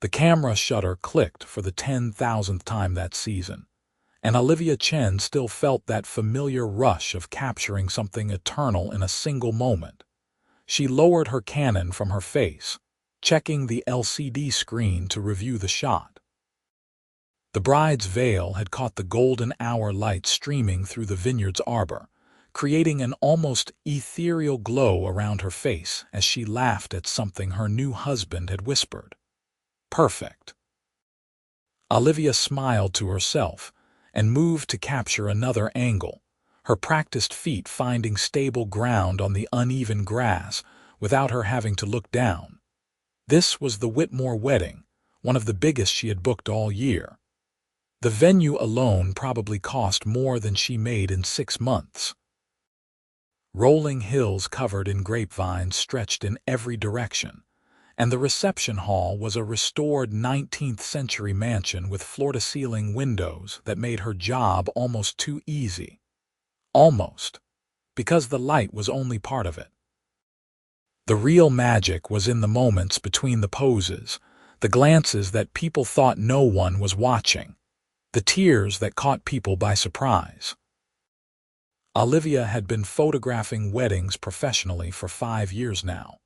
The camera shutter clicked for the 10,000th time that season, and Olivia Chen still felt that familiar rush of capturing something eternal in a single moment. She lowered her Canon from her face, checking the LCD screen to review the shot. The bride's veil had caught the golden hour light streaming through the vineyard's arbor, creating an almost ethereal glow around her face as she laughed at something her new husband had whispered. Perfect. Olivia smiled to herself and moved to capture another angle, her practiced feet finding stable ground on the uneven grass without her having to look down. This was the Whitmore wedding, one of the biggest she had booked all year. The venue alone probably cost more than she made in 6 months. Rolling hills covered in grapevines stretched in every direction, and the reception hall was a restored 19th-century mansion with floor-to-ceiling windows that made her job almost too easy. Almost, because the light was only part of it. The real magic was in the moments between the poses, the glances that people thought no one was watching, the tears that caught people by surprise. Olivia had been photographing weddings professionally for 5 years now,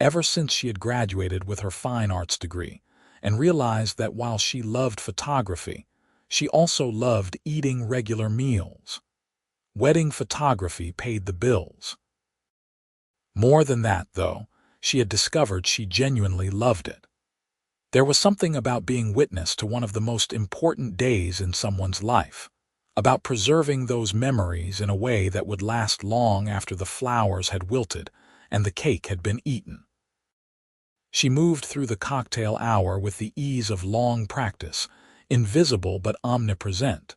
ever since she had graduated with her fine arts degree, and realized that while she loved photography, she also loved eating regular meals. Wedding photography paid the bills. More than that, though, she had discovered she genuinely loved it. There was something about being witness to one of the most important days in someone's life, about preserving those memories in a way that would last long after the flowers had wilted and the cake had been eaten. She moved through the cocktail hour with the ease of long practice, invisible but omnipresent.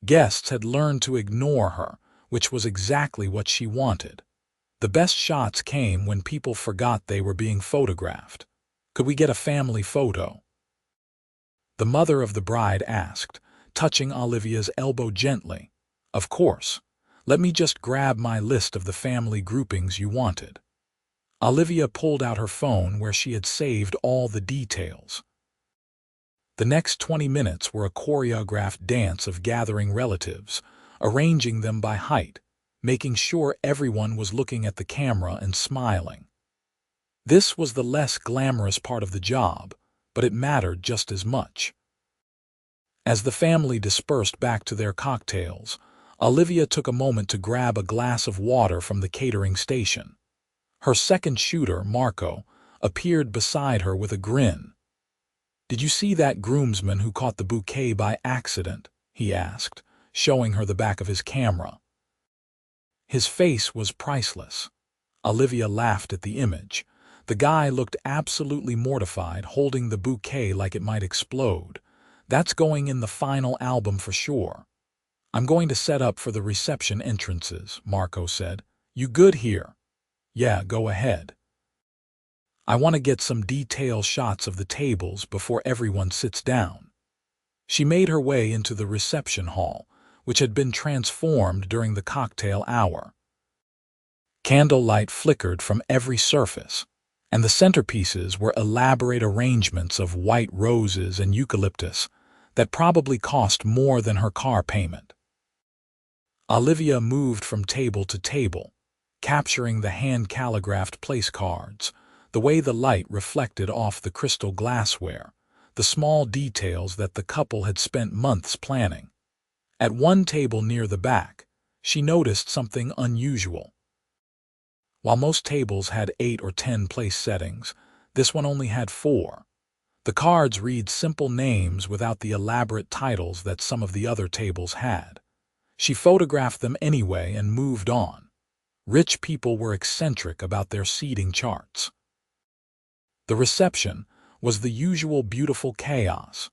Guests had learned to ignore her, which was exactly what she wanted. The best shots came when people forgot they were being photographed. "Could we get a family photo?" The mother of the bride asked, touching Olivia's elbow gently. "Of course. Let me just grab my list of the family groupings you wanted." Olivia pulled out her phone where she had saved all the details. The next 20 minutes were a choreographed dance of gathering relatives, arranging them by height, making sure everyone was looking at the camera and smiling. This was the less glamorous part of the job, but it mattered just as much. As the family dispersed back to their cocktails, Olivia took a moment to grab a glass of water from the catering station. Her second shooter, Marco, appeared beside her with a grin. "Did you see that groomsman who caught the bouquet by accident?" he asked, showing her the back of his camera. His face was priceless. Olivia laughed at the image. The guy looked absolutely mortified, holding the bouquet like it might explode. "That's going in the final album for sure." "I'm going to set up for the reception entrances," Marco said. "You good here?" "Yeah, go ahead. I want to get some detailed shots of the tables before everyone sits down." She made her way into the reception hall, which had been transformed during the cocktail hour. Candlelight flickered from every surface, and the centerpieces were elaborate arrangements of white roses and eucalyptus that probably cost more than her car payment. Olivia moved from table to table, capturing the hand-calligraphed place cards, the way the light reflected off the crystal glassware, the small details that the couple had spent months planning. At one table near the back, she noticed something unusual. While most tables had 8 or 10 place settings, this one only had 4. The cards read simple names without the elaborate titles that some of the other tables had. She photographed them anyway and moved on. Rich people were eccentric about their seating charts. The reception was the usual beautiful chaos.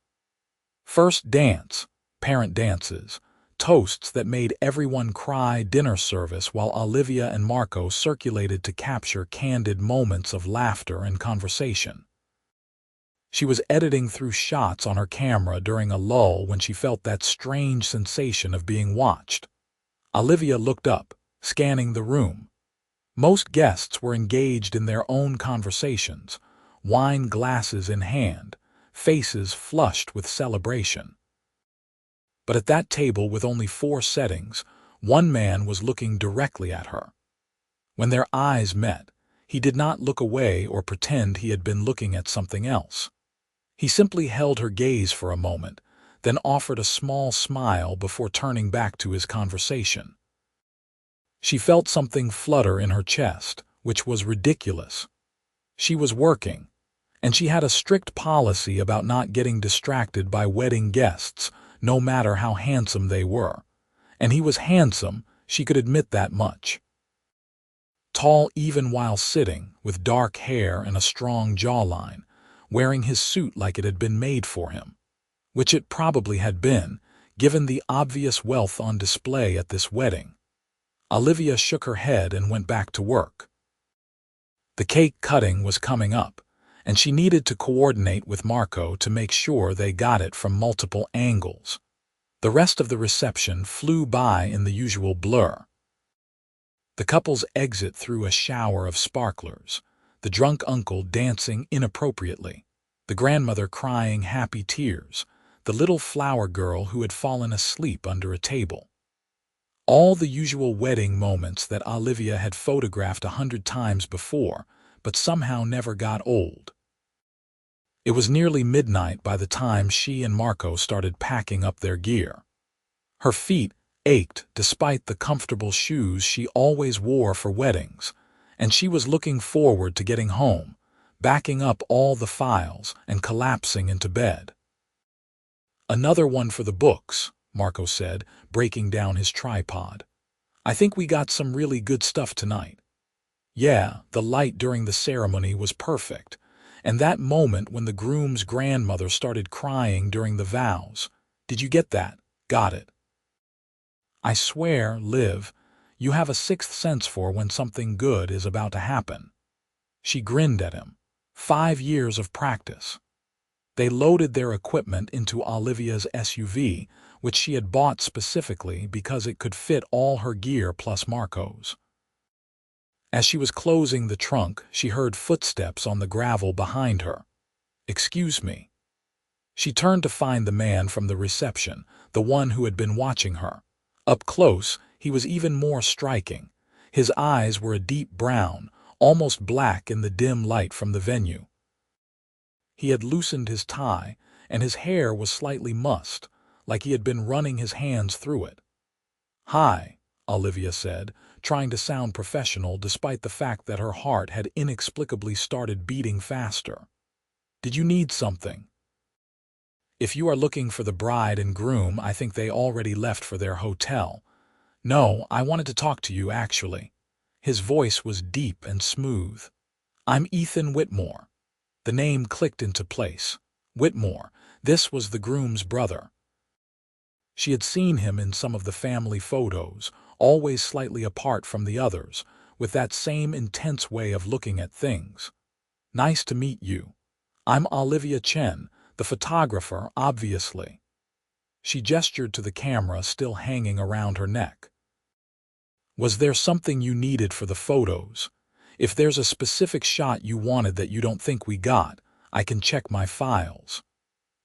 First dance, parent dances, toasts that made everyone cry, dinner service while Olivia and Marco circulated to capture candid moments of laughter and conversation. She was editing through shots on her camera during a lull when she felt that strange sensation of being watched. Olivia looked up, scanning the room. Most guests were engaged in their own conversations, wine glasses in hand, faces flushed with celebration. But at that table with only 4 settings, one man was looking directly at her. When their eyes met, he did not look away or pretend he had been looking at something else. He simply held her gaze for a moment, then offered a small smile before turning back to his conversation. She felt something flutter in her chest, which was ridiculous. She was working, and she had a strict policy about not getting distracted by wedding guests, no matter how handsome they were. And he was handsome, she could admit that much. Tall even while sitting, with dark hair and a strong jawline, wearing his suit like it had been made for him, which it probably had been, given the obvious wealth on display at this wedding. Olivia shook her head and went back to work. The cake cutting was coming up, and she needed to coordinate with Marco to make sure they got it from multiple angles. The rest of the reception flew by in the usual blur. The couple's exit through a shower of sparklers, the drunk uncle dancing inappropriately, the grandmother crying happy tears, the little flower girl who had fallen asleep under a table. All the usual wedding moments that Olivia had photographed 100 times before, but somehow never got old. It was nearly midnight by the time she and Marco started packing up their gear. Her feet ached despite the comfortable shoes she always wore for weddings, and she was looking forward to getting home, backing up all the files and collapsing into bed. "Another one for the books," Marco said, breaking down his tripod. "I think we got some really good stuff tonight." Yeah, the light during the ceremony was perfect, and that moment when the groom's grandmother started crying during the vows. Did you get that? Got it. I swear, Liv, you have a sixth sense for when something good is about to happen. She grinned at him. 5 years of practice. They loaded their equipment into Olivia's SUV, which she had bought specifically because it could fit all her gear plus Marco's. As she was closing the trunk, she heard footsteps on the gravel behind her. "Excuse me." She turned to find the man from the reception, the one who had been watching her. Up close, he was even more striking. His eyes were a deep brown, almost black in the dim light from the venue. He had loosened his tie, and his hair was slightly mussed, like he had been running his hands through it. "Hi," Olivia said, trying to sound professional despite the fact that her heart had inexplicably started beating faster. "Did you need something?" "If you are looking for the bride and groom, I think they already left for their hotel." "No, I wanted to talk to you, actually." His voice was deep and smooth. "I'm Ethan Whitmore." The name clicked into place. Whitmore. This was the groom's brother. She had seen him in some of the family photos, always slightly apart from the others, with that same intense way of looking at things. "Nice to meet you. I'm Olivia Chen, the photographer, obviously." She gestured to the camera still hanging around her neck. "Was there something you needed for the photos? If there's a specific shot you wanted that you don't think we got, I can check my files."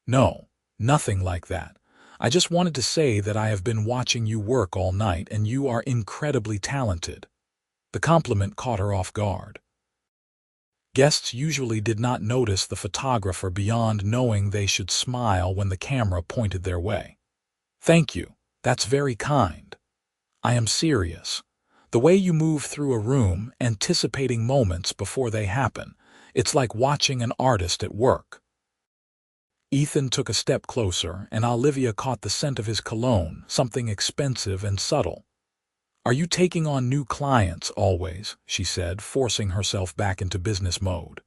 "No, nothing like that. I just wanted to say that I have been watching you work all night and you are incredibly talented." The compliment caught her off guard. Guests usually did not notice the photographer beyond knowing they should smile when the camera pointed their way. "Thank you. That's very kind." "I am serious. The way you move through a room, anticipating moments before they happen, it's like watching an artist at work." Ethan took a step closer, and Olivia caught the scent of his cologne, something expensive and subtle. "Are you taking on new clients always?" she said, forcing herself back into business mode.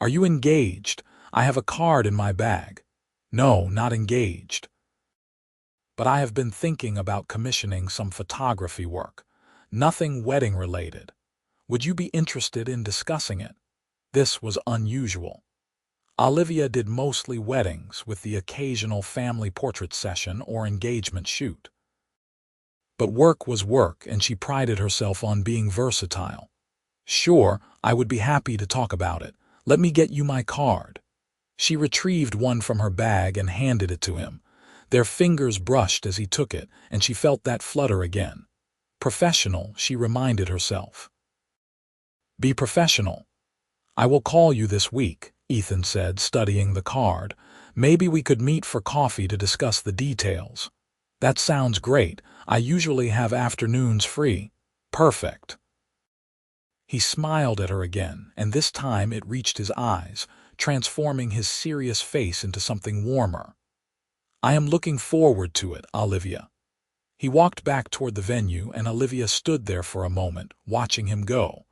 "Are you engaged? I have a card in my bag." "No, not engaged. But I have been thinking about commissioning some photography work. Nothing wedding-related. Would you be interested in discussing it?" This was unusual. Olivia did mostly weddings, with the occasional family portrait session or engagement shoot. But work was work, and she prided herself on being versatile. "Sure, I would be happy to talk about it. Let me get you my card." She retrieved one from her bag and handed it to him. Their fingers brushed as he took it, and she felt that flutter again. Professional, she reminded herself. Be professional. I will call you this week, Ethan said, studying the card. Maybe we could meet for coffee to discuss the details. That sounds great. I usually have afternoons free. Perfect. He smiled at her again, and this time it reached his eyes, transforming his serious face into something warmer. I am looking forward to it, Olivia. He walked back toward the venue, and Olivia stood there for a moment, watching him go.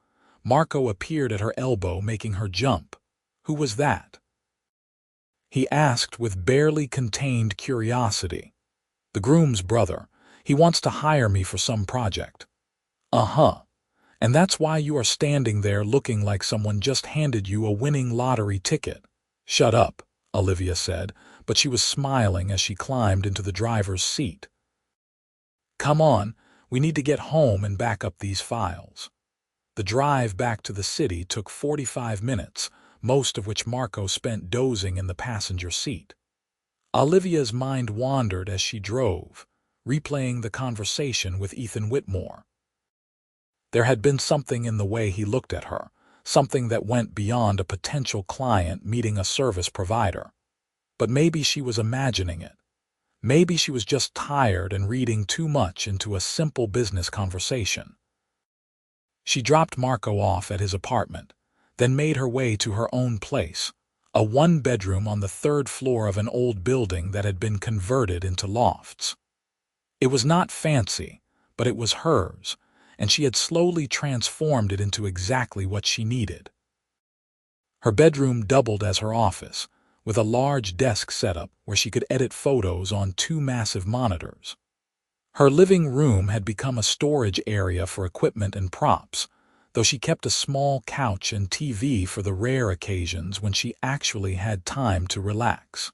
Marco appeared at her elbow, making her jump. Who was that? He asked with barely contained curiosity. The groom's brother. He wants to hire me for some project. Uh-huh. And that's why you are standing there looking like someone just handed you a winning lottery ticket. Shut up, Olivia said, but she was smiling as she climbed into the driver's seat. Come on, we need to get home and back up these files. The drive back to the city took 45 minutes, most of which Marco spent dozing in the passenger seat. Olivia's mind wandered as she drove, replaying the conversation with Ethan Whitmore. There had been something in the way he looked at her, something that went beyond a potential client meeting a service provider. But maybe she was imagining it. Maybe she was just tired and reading too much into a simple business conversation. She dropped Marco off at his apartment, then made her way to her own place, a one-bedroom on the third floor of an old building that had been converted into lofts. It was not fancy, but it was hers, and she had slowly transformed it into exactly what she needed. Her bedroom doubled as her office, with a large desk setup where she could edit photos on 2 massive monitors. Her living room had become a storage area for equipment and props, though she kept a small couch and TV for the rare occasions when she actually had time to relax.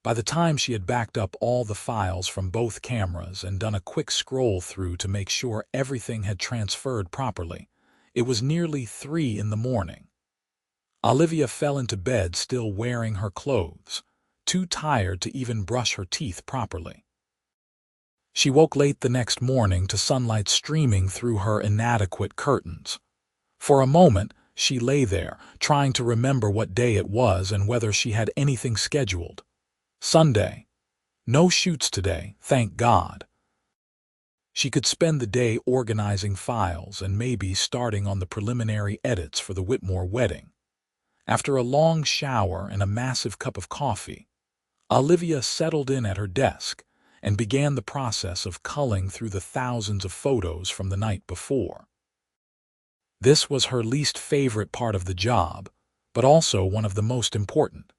By the time she had backed up all the files from both cameras and done a quick scroll through to make sure everything had transferred properly, it was nearly 3 in the morning. Olivia fell into bed still wearing her clothes, too tired to even brush her teeth properly. She woke late the next morning to sunlight streaming through her inadequate curtains. For a moment, she lay there, trying to remember what day it was and whether she had anything scheduled. Sunday. No shoots today, thank God. She could spend the day organizing files and maybe starting on the preliminary edits for the Whitmore wedding. After a long shower and a massive cup of coffee, Olivia settled in at her desk and began the process of culling through the thousands of photos from the night before. This was her least favorite part of the job, but also one of the most important.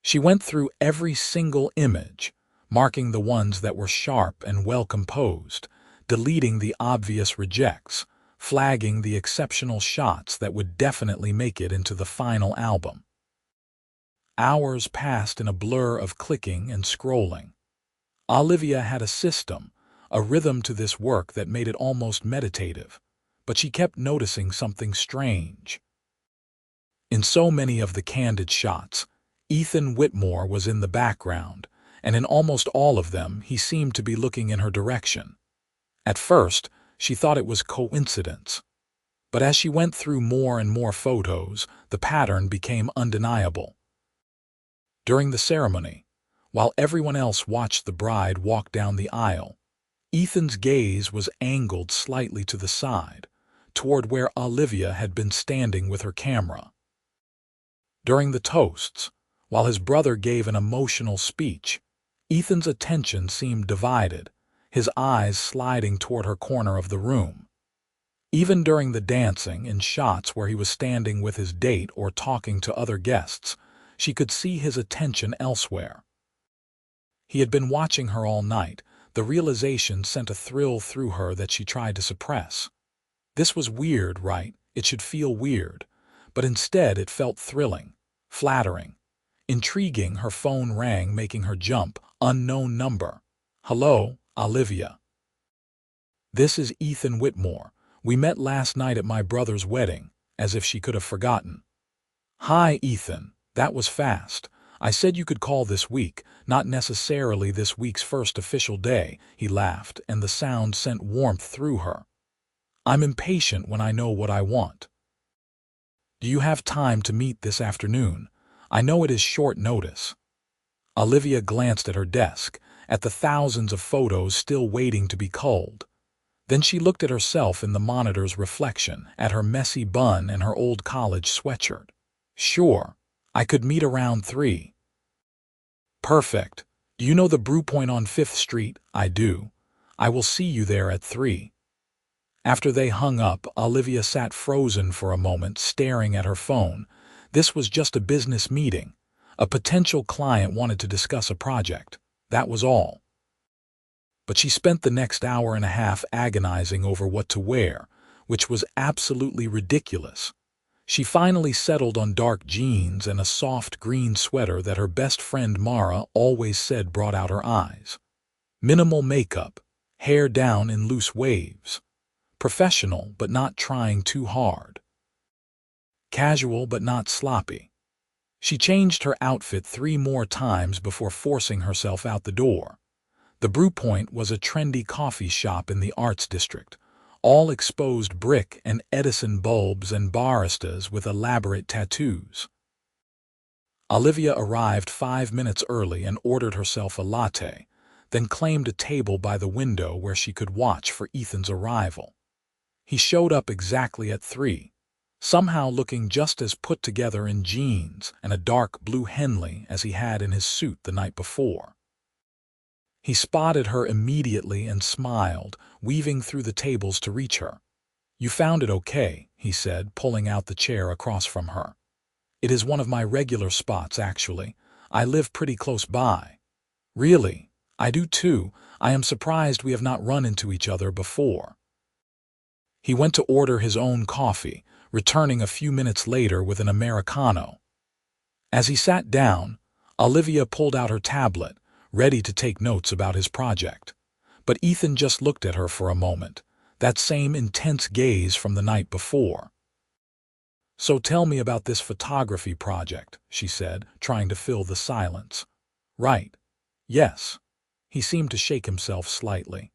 She went through every single image, marking the ones that were sharp and well-composed, deleting the obvious rejects, flagging the exceptional shots that would definitely make it into the final album. Hours passed in a blur of clicking and scrolling. Olivia had a system, a rhythm to this work that made it almost meditative, but she kept noticing something strange. In so many of the candid shots, Ethan Whitmore was in the background, and in almost all of them he seemed to be looking in her direction. At first, she thought it was coincidence, but as she went through more and more photos, the pattern became undeniable. During the ceremony, while everyone else watched the bride walk down the aisle, Ethan's gaze was angled slightly to the side, toward where Olivia had been standing with her camera. During the toasts, while his brother gave an emotional speech, Ethan's attention seemed divided, his eyes sliding toward her corner of the room. Even during the dancing in shots where he was standing with his date or talking to other guests, she could see his attention elsewhere. He had been watching her all night. The realization sent a thrill through her that she tried to suppress. This was weird, right? It should feel weird. But instead it felt thrilling, flattering. Intriguing, her phone rang, making her jump. Unknown number. Hello, Olivia. This is Ethan Whitmore. We met last night at my brother's wedding, as if she could have forgotten. Hi, Ethan. That was fast. I said you could call this week, not necessarily this week's first official day, he laughed, and the sound sent warmth through her. I'm impatient when I know what I want. Do you have time to meet this afternoon? I know it is short notice. Olivia glanced at her desk, at the thousands of photos still waiting to be culled. Then she looked at herself in the monitor's reflection, at her messy bun and her old college sweatshirt. Sure, I could meet around 3. Perfect. Do you know the brew point on 5th Street? I do. I will see you there at 3. After they hung up, Olivia sat frozen for a moment, staring at her phone. This was just a business meeting. A potential client wanted to discuss a project. That was all. But she spent the next hour and a half agonizing over what to wear, which was absolutely ridiculous. She finally settled on dark jeans and a soft green sweater that her best friend Mara always said brought out her eyes. Minimal makeup, hair down in loose waves. Professional but not trying too hard. Casual but not sloppy. She changed her outfit 3 more times before forcing herself out the door. The Brew Point was a trendy coffee shop in the Arts District, all exposed brick and Edison bulbs and baristas with elaborate tattoos. Olivia arrived 5 minutes early and ordered herself a latte, then claimed a table by the window where she could watch for Ethan's arrival. He showed up exactly at 3, somehow looking just as put together in jeans and a dark blue Henley as he had in his suit the night before. He spotted her immediately and smiled, weaving through the tables to reach her. You found it okay, he said, pulling out the chair across from her. It is one of my regular spots, actually. I live pretty close by. Really? I do too. I am surprised we have not run into each other before. He went to order his own coffee, returning a few minutes later with an Americano. As he sat down, Olivia pulled out her tablet, ready to take notes about his project. But Ethan just looked at her for a moment, that same intense gaze from the night before. So tell me about this photography project, she said, trying to fill the silence. Right. Yes. He seemed to shake himself slightly.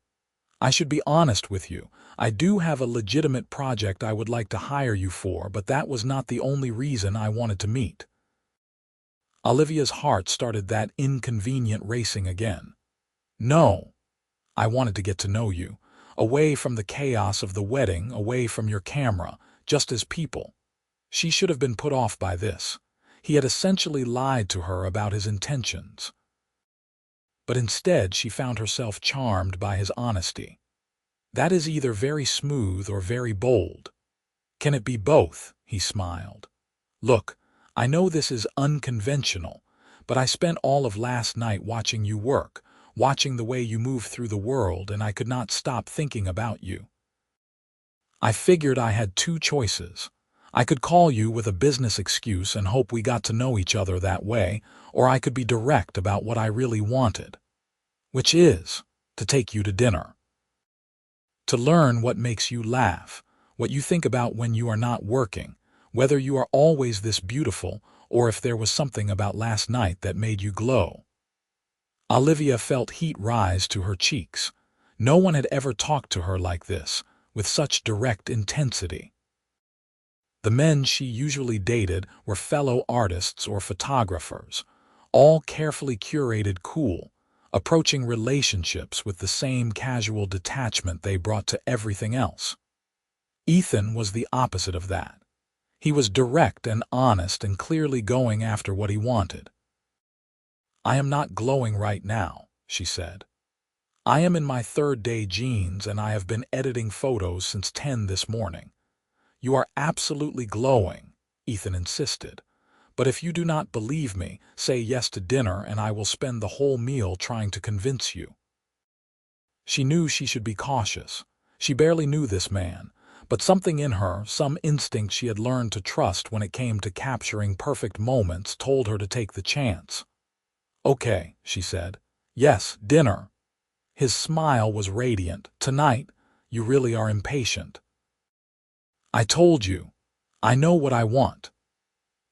I should be honest with you. I do have a legitimate project I would like to hire you for, but that was not the only reason I wanted to meet. Olivia's heart started that inconvenient racing again. No. I wanted to get to know you, away from the chaos of the wedding, away from your camera, just as people. She should have been put off by this. He had essentially lied to her about his intentions. But instead she found herself charmed by his honesty. That is either very smooth or very bold. Can it be both? He smiled. Look, I know this is unconventional, but I spent all of last night watching you work, watching the way you move through the world, and I could not stop thinking about you. I figured I had 2 choices. I could call you with a business excuse and hope we got to know each other that way, or I could be direct about what I really wanted. Which is, to take you to dinner. To learn what makes you laugh, what you think about when you are not working, whether you are always this beautiful, or if there was something about last night that made you glow. Olivia felt heat rise to her cheeks. No one had ever talked to her like this, with such direct intensity. The men she usually dated were fellow artists or photographers, all carefully curated cool, approaching relationships with the same casual detachment they brought to everything else. Ethan was the opposite of that. He was direct and honest and clearly going after what he wanted. I am not glowing right now, she said. I am in my 3rd day jeans and I have been editing photos since 10 this morning. You are absolutely glowing, Ethan insisted. But if you do not believe me, say yes to dinner and I will spend the whole meal trying to convince you. She knew she should be cautious. She barely knew this man, but something in her, some instinct she had learned to trust when it came to capturing perfect moments, told her to take the chance. Okay, she said. Yes, dinner. His smile was radiant. Tonight, you really are impatient. I told you. I know what I want.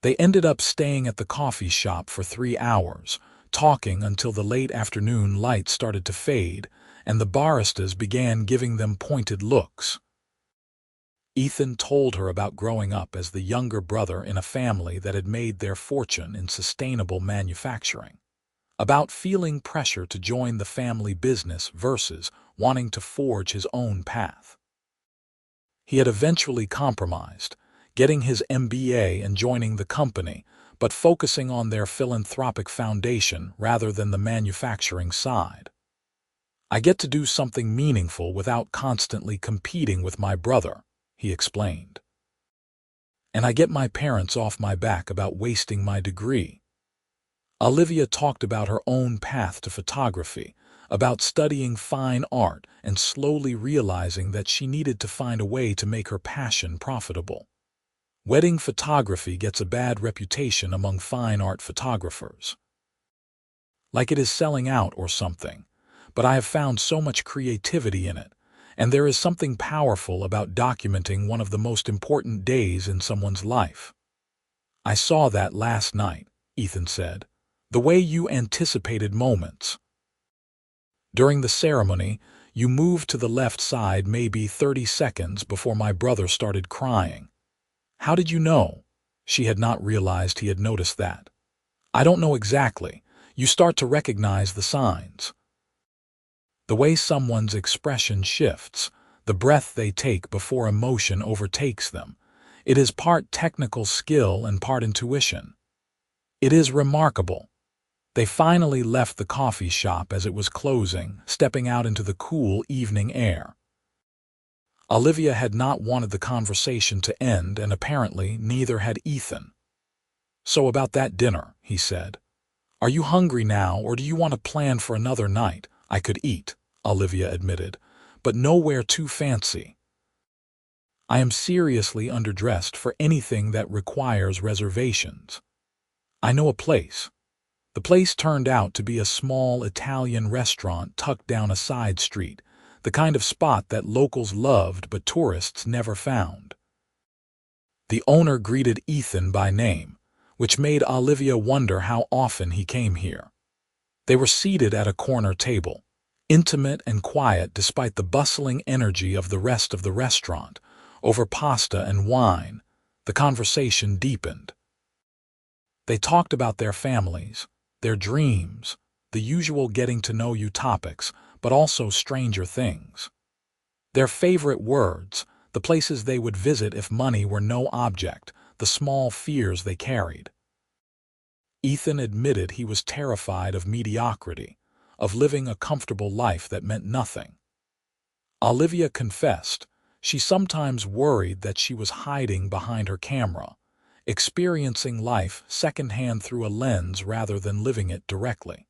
They ended up staying at the coffee shop for 3 hours, talking until the late afternoon light started to fade and the baristas began giving them pointed looks. Ethan told her about growing up as the younger brother in a family that had made their fortune in sustainable manufacturing, about feeling pressure to join the family business versus wanting to forge his own path. He had eventually compromised, getting his MBA and joining the company, but focusing on their philanthropic foundation rather than the manufacturing side. I get to do something meaningful without constantly competing with my brother, he explained. And I get my parents off my back about wasting my degree. Olivia talked about her own path to photography, about studying fine art and slowly realizing that she needed to find a way to make her passion profitable. Wedding photography gets a bad reputation among fine art photographers, like it is selling out or something, but I have found so much creativity in it, and there is something powerful about documenting one of the most important days in someone's life. I saw that last night, Ethan said, the way you anticipated moments. During the ceremony, you moved to the left side maybe 30 seconds before my brother started crying. How did you know? She had not realized he had noticed that. I don't know exactly. You start to recognize the signs. The way someone's expression shifts, the breath they take before emotion overtakes them. It is part technical skill and part intuition. It is remarkable. They finally left the coffee shop as it was closing, stepping out into the cool evening air. Olivia had not wanted the conversation to end, and apparently neither had Ethan. So about that dinner, he said. Are you hungry now, or do you want to plan for another night? I could eat, Olivia admitted, but nowhere too fancy. I am seriously underdressed for anything that requires reservations. I know a place. The place turned out to be a small Italian restaurant tucked down a side street, the kind of spot that locals loved but tourists never found. The owner greeted Ethan by name, which made Olivia wonder how often he came here. They were seated at a corner table, intimate and quiet despite the bustling energy of the rest of the restaurant. Over pasta and wine, the conversation deepened. They talked about their families, their dreams, the usual getting-to-know-you topics, but also stranger things. Their favorite words, the places they would visit if money were no object, the small fears they carried. Ethan admitted he was terrified of mediocrity, of living a comfortable life that meant nothing. Olivia confessed she sometimes worried that she was hiding behind her camera, experiencing life secondhand through a lens rather than living it directly.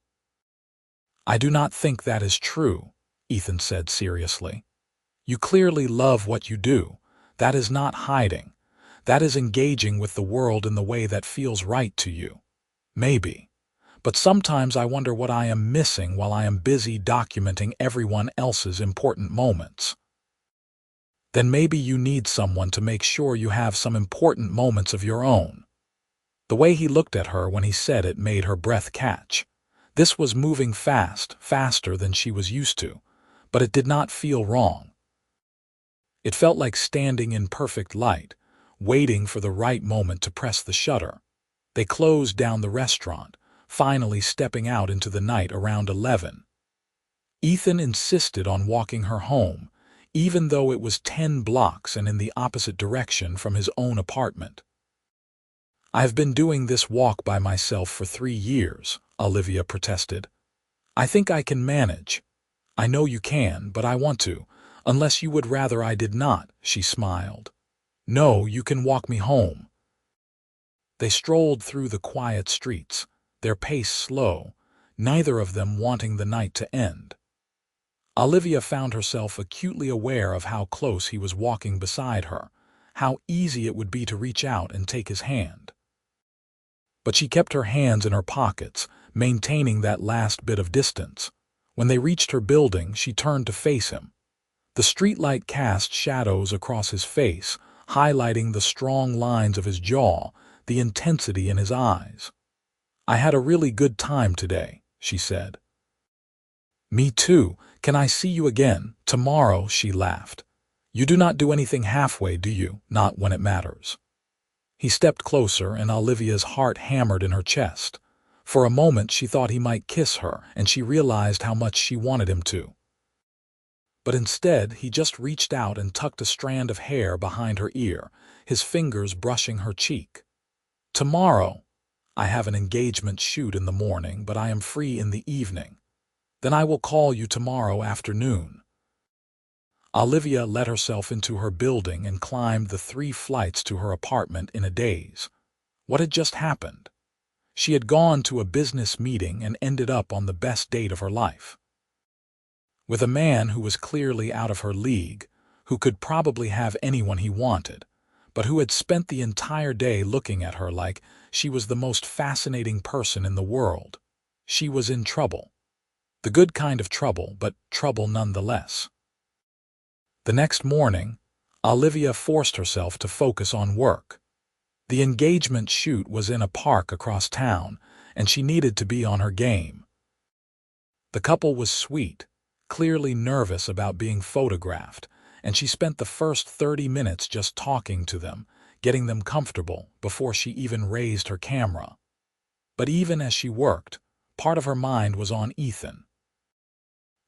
I do not think that is true, Ethan said seriously. You clearly love what you do. That is not hiding. That is engaging with the world in the way that feels right to you. Maybe. But sometimes I wonder what I am missing while I am busy documenting everyone else's important moments. Then maybe you need someone to make sure you have some important moments of your own. The way he looked at her when he said it made her breath catch. This was moving fast, faster than she was used to, but it did not feel wrong. It felt like standing in perfect light, waiting for the right moment to press the shutter. They closed down the restaurant, finally stepping out into the night around 11. Ethan insisted on walking her home, even though it was 10 blocks and in the opposite direction from his own apartment. I've been doing this walk by myself for 3 years, Olivia protested. I think I can manage. I know you can, but I want to, unless you would rather I did not, she smiled. No, you can walk me home. They strolled through the quiet streets, their pace slow, neither of them wanting the night to end. Olivia found herself acutely aware of how close he was walking beside her, how easy it would be to reach out and take his hand. But she kept her hands in her pockets, maintaining that last bit of distance. When they reached her building, she turned to face him. The streetlight cast shadows across his face, highlighting the strong lines of his jaw, the intensity in his eyes. "I had a really good time today," she said. "Me too. Can I see you again tomorrow?" she laughed. "You do not do anything halfway, do you? Not when it matters." He stepped closer, and Olivia's heart hammered in her chest. For a moment she thought he might kiss her, and she realized how much she wanted him to. But instead, he just reached out and tucked a strand of hair behind her ear, his fingers brushing her cheek. "Tomorrow. I have an engagement shoot in the morning, but I am free in the evening. Then I will call you tomorrow afternoon." Olivia let herself into her building and climbed the 3 flights to her apartment in a daze. What had just happened? She had gone to a business meeting and ended up on the best date of her life, with a man who was clearly out of her league, who could probably have anyone he wanted, but who had spent the entire day looking at her like she was the most fascinating person in the world. She was in trouble. The good kind of trouble, but trouble nonetheless. The next morning, Olivia forced herself to focus on work. The engagement shoot was in a park across town, and she needed to be on her game. The couple was sweet, clearly nervous about being photographed, and she spent the first 30 minutes just talking to them, getting them comfortable before she even raised her camera. But even as she worked, part of her mind was on Ethan.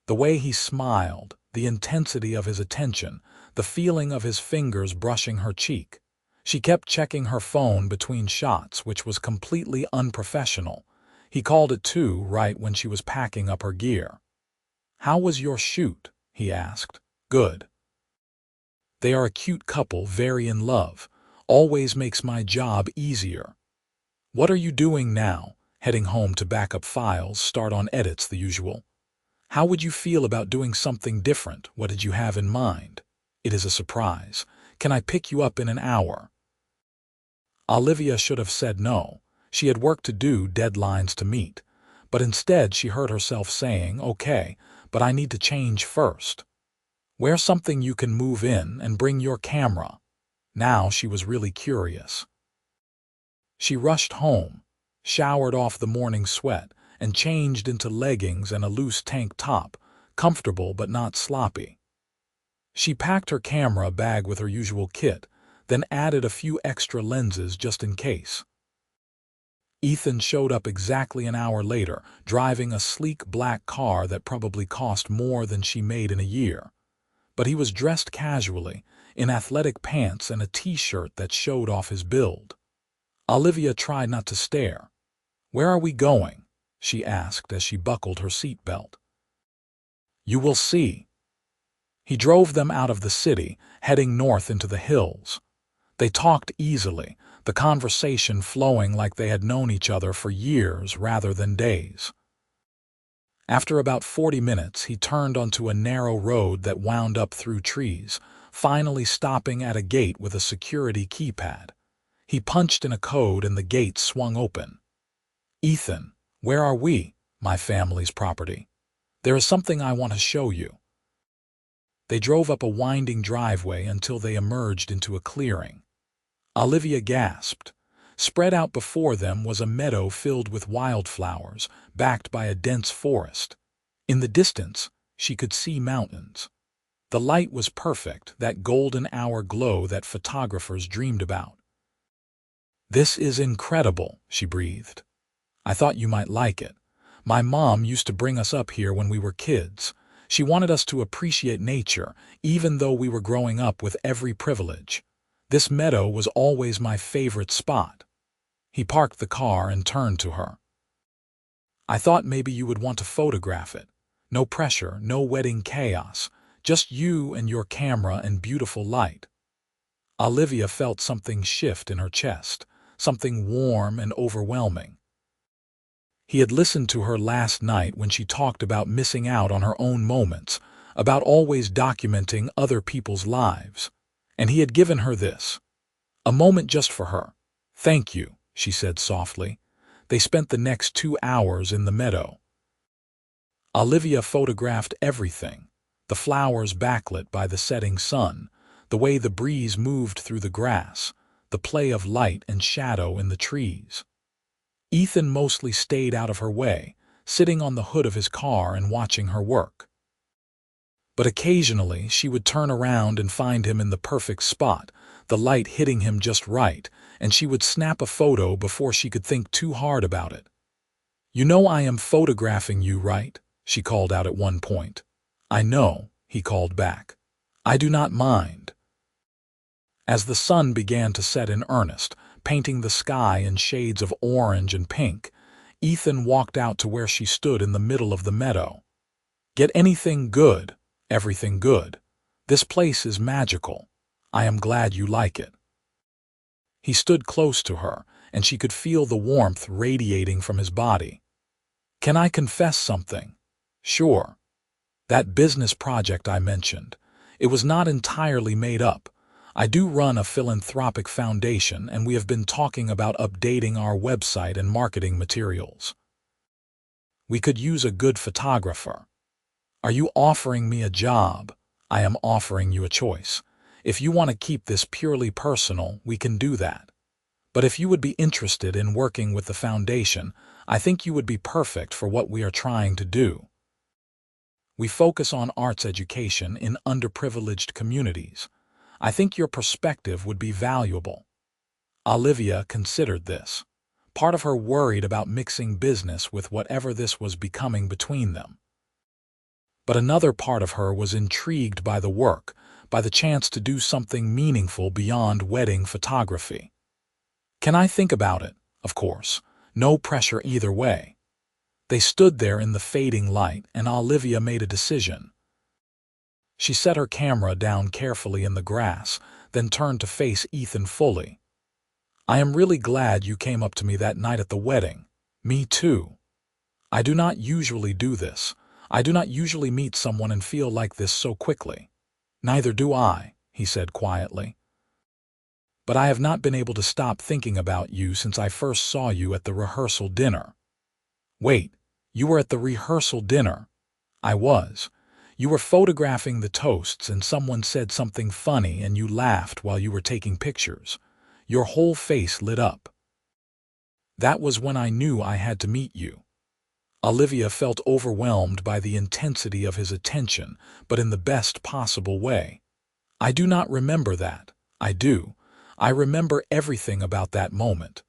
The way he smiled, the intensity of his attention, the feeling of his fingers brushing her cheek. She kept checking her phone between shots, which was completely unprofessional. He called it too, right when she was packing up her gear. "How was your shoot?" he asked. "Good." They are a cute couple, very in love. Always makes my job easier. "What are you doing now?" "Heading home to back up files, start on edits, the usual." "How would you feel about doing something different? What did you have in mind?" "It is a surprise. Can I pick you up in an hour?" Olivia should have said no. She had work to do, deadlines to meet. But instead she heard herself saying, "Okay, but I need to change first." "Wear something you can move in and bring your camera." Now she was really curious. She rushed home, showered off the morning sweat, and changed into leggings and a loose tank top, comfortable but not sloppy. She packed her camera bag with her usual kit, then added a few extra lenses just in case. Ethan showed up exactly an hour later, driving a sleek black car that probably cost more than she made in a year. But he was dressed casually, in athletic pants and a t-shirt that showed off his build. Olivia tried not to stare. "Where are we going?" she asked as she buckled her seatbelt. "You will see." He drove them out of the city, heading north into the hills. They talked easily, the conversation flowing like they had known each other for years rather than days. After about 40 minutes, he turned onto a narrow road that wound up through trees, finally stopping at a gate with a security keypad. He punched in a code and the gate swung open. "Ethan, where are we?" "My family's property. There is something I want to show you." They drove up a winding driveway until they emerged into a clearing. Olivia gasped. Spread out before them was a meadow filled with wildflowers, backed by a dense forest. In the distance, she could see mountains. The light was perfect, that golden hour glow that photographers dreamed about. "This is incredible," she breathed. "I thought you might like it. My mom used to bring us up here when we were kids. She wanted us to appreciate nature, even though we were growing up with every privilege. This meadow was always my favorite spot." He parked the car and turned to her. "I thought maybe you would want to photograph it. No pressure, no wedding chaos, just you and your camera and beautiful light." Olivia felt something shift in her chest, something warm and overwhelming. He had listened to her last night when she talked about missing out on her own moments, about always documenting other people's lives. And he had given her this. A moment just for her. "Thank you," she said softly. They spent the next 2 hours in the meadow. Olivia photographed everything. The flowers backlit by the setting sun, the way the breeze moved through the grass, the play of light and shadow in the trees. Ethan mostly stayed out of her way, sitting on the hood of his car and watching her work. But occasionally she would turn around and find him in the perfect spot, the light hitting him just right, and she would snap a photo before she could think too hard about it. "You know I am photographing you, right?" she called out at one point. "I know," he called back. "I do not mind." As the sun began to set in earnest, painting the sky in shades of orange and pink, Ethan walked out to where she stood in the middle of the meadow. "Get anything good, everything good. This place is magical. I am glad you like it." He stood close to her, and she could feel the warmth radiating from his body. "Can I confess something?" "Sure. That business project I mentioned, it was not entirely made up. I do run a philanthropic foundation, and we have been talking about updating our website and marketing materials. We could use a good photographer. Are you offering me a job? I am offering you a choice. If you want to keep this purely personal, we can do that. But if you would be interested in working with the foundation, I think you would be perfect for what we are trying to do. We focus on arts education in underprivileged communities. I think your perspective would be valuable." Olivia considered this. Part of her worried about mixing business with whatever this was becoming between them. But another part of her was intrigued by the work, by the chance to do something meaningful beyond wedding photography. "Can I think about it?" "Of course. No pressure either way." They stood there in the fading light, and Olivia made a decision. She set her camera down carefully in the grass, then turned to face Ethan fully. "I am really glad you came up to me that night at the wedding. Me too. I do not usually do this. I do not usually meet someone and feel like this so quickly." "Neither do I," he said quietly. "But I have not been able to stop thinking about you since I first saw you at the rehearsal dinner." "Wait, you were at the rehearsal dinner?" "I was. You were photographing the toasts and someone said something funny and you laughed while you were taking pictures. Your whole face lit up. That was when I knew I had to meet you." Olivia felt overwhelmed by the intensity of his attention, but in the best possible way. "I do not remember that. I do. I remember everything about that moment."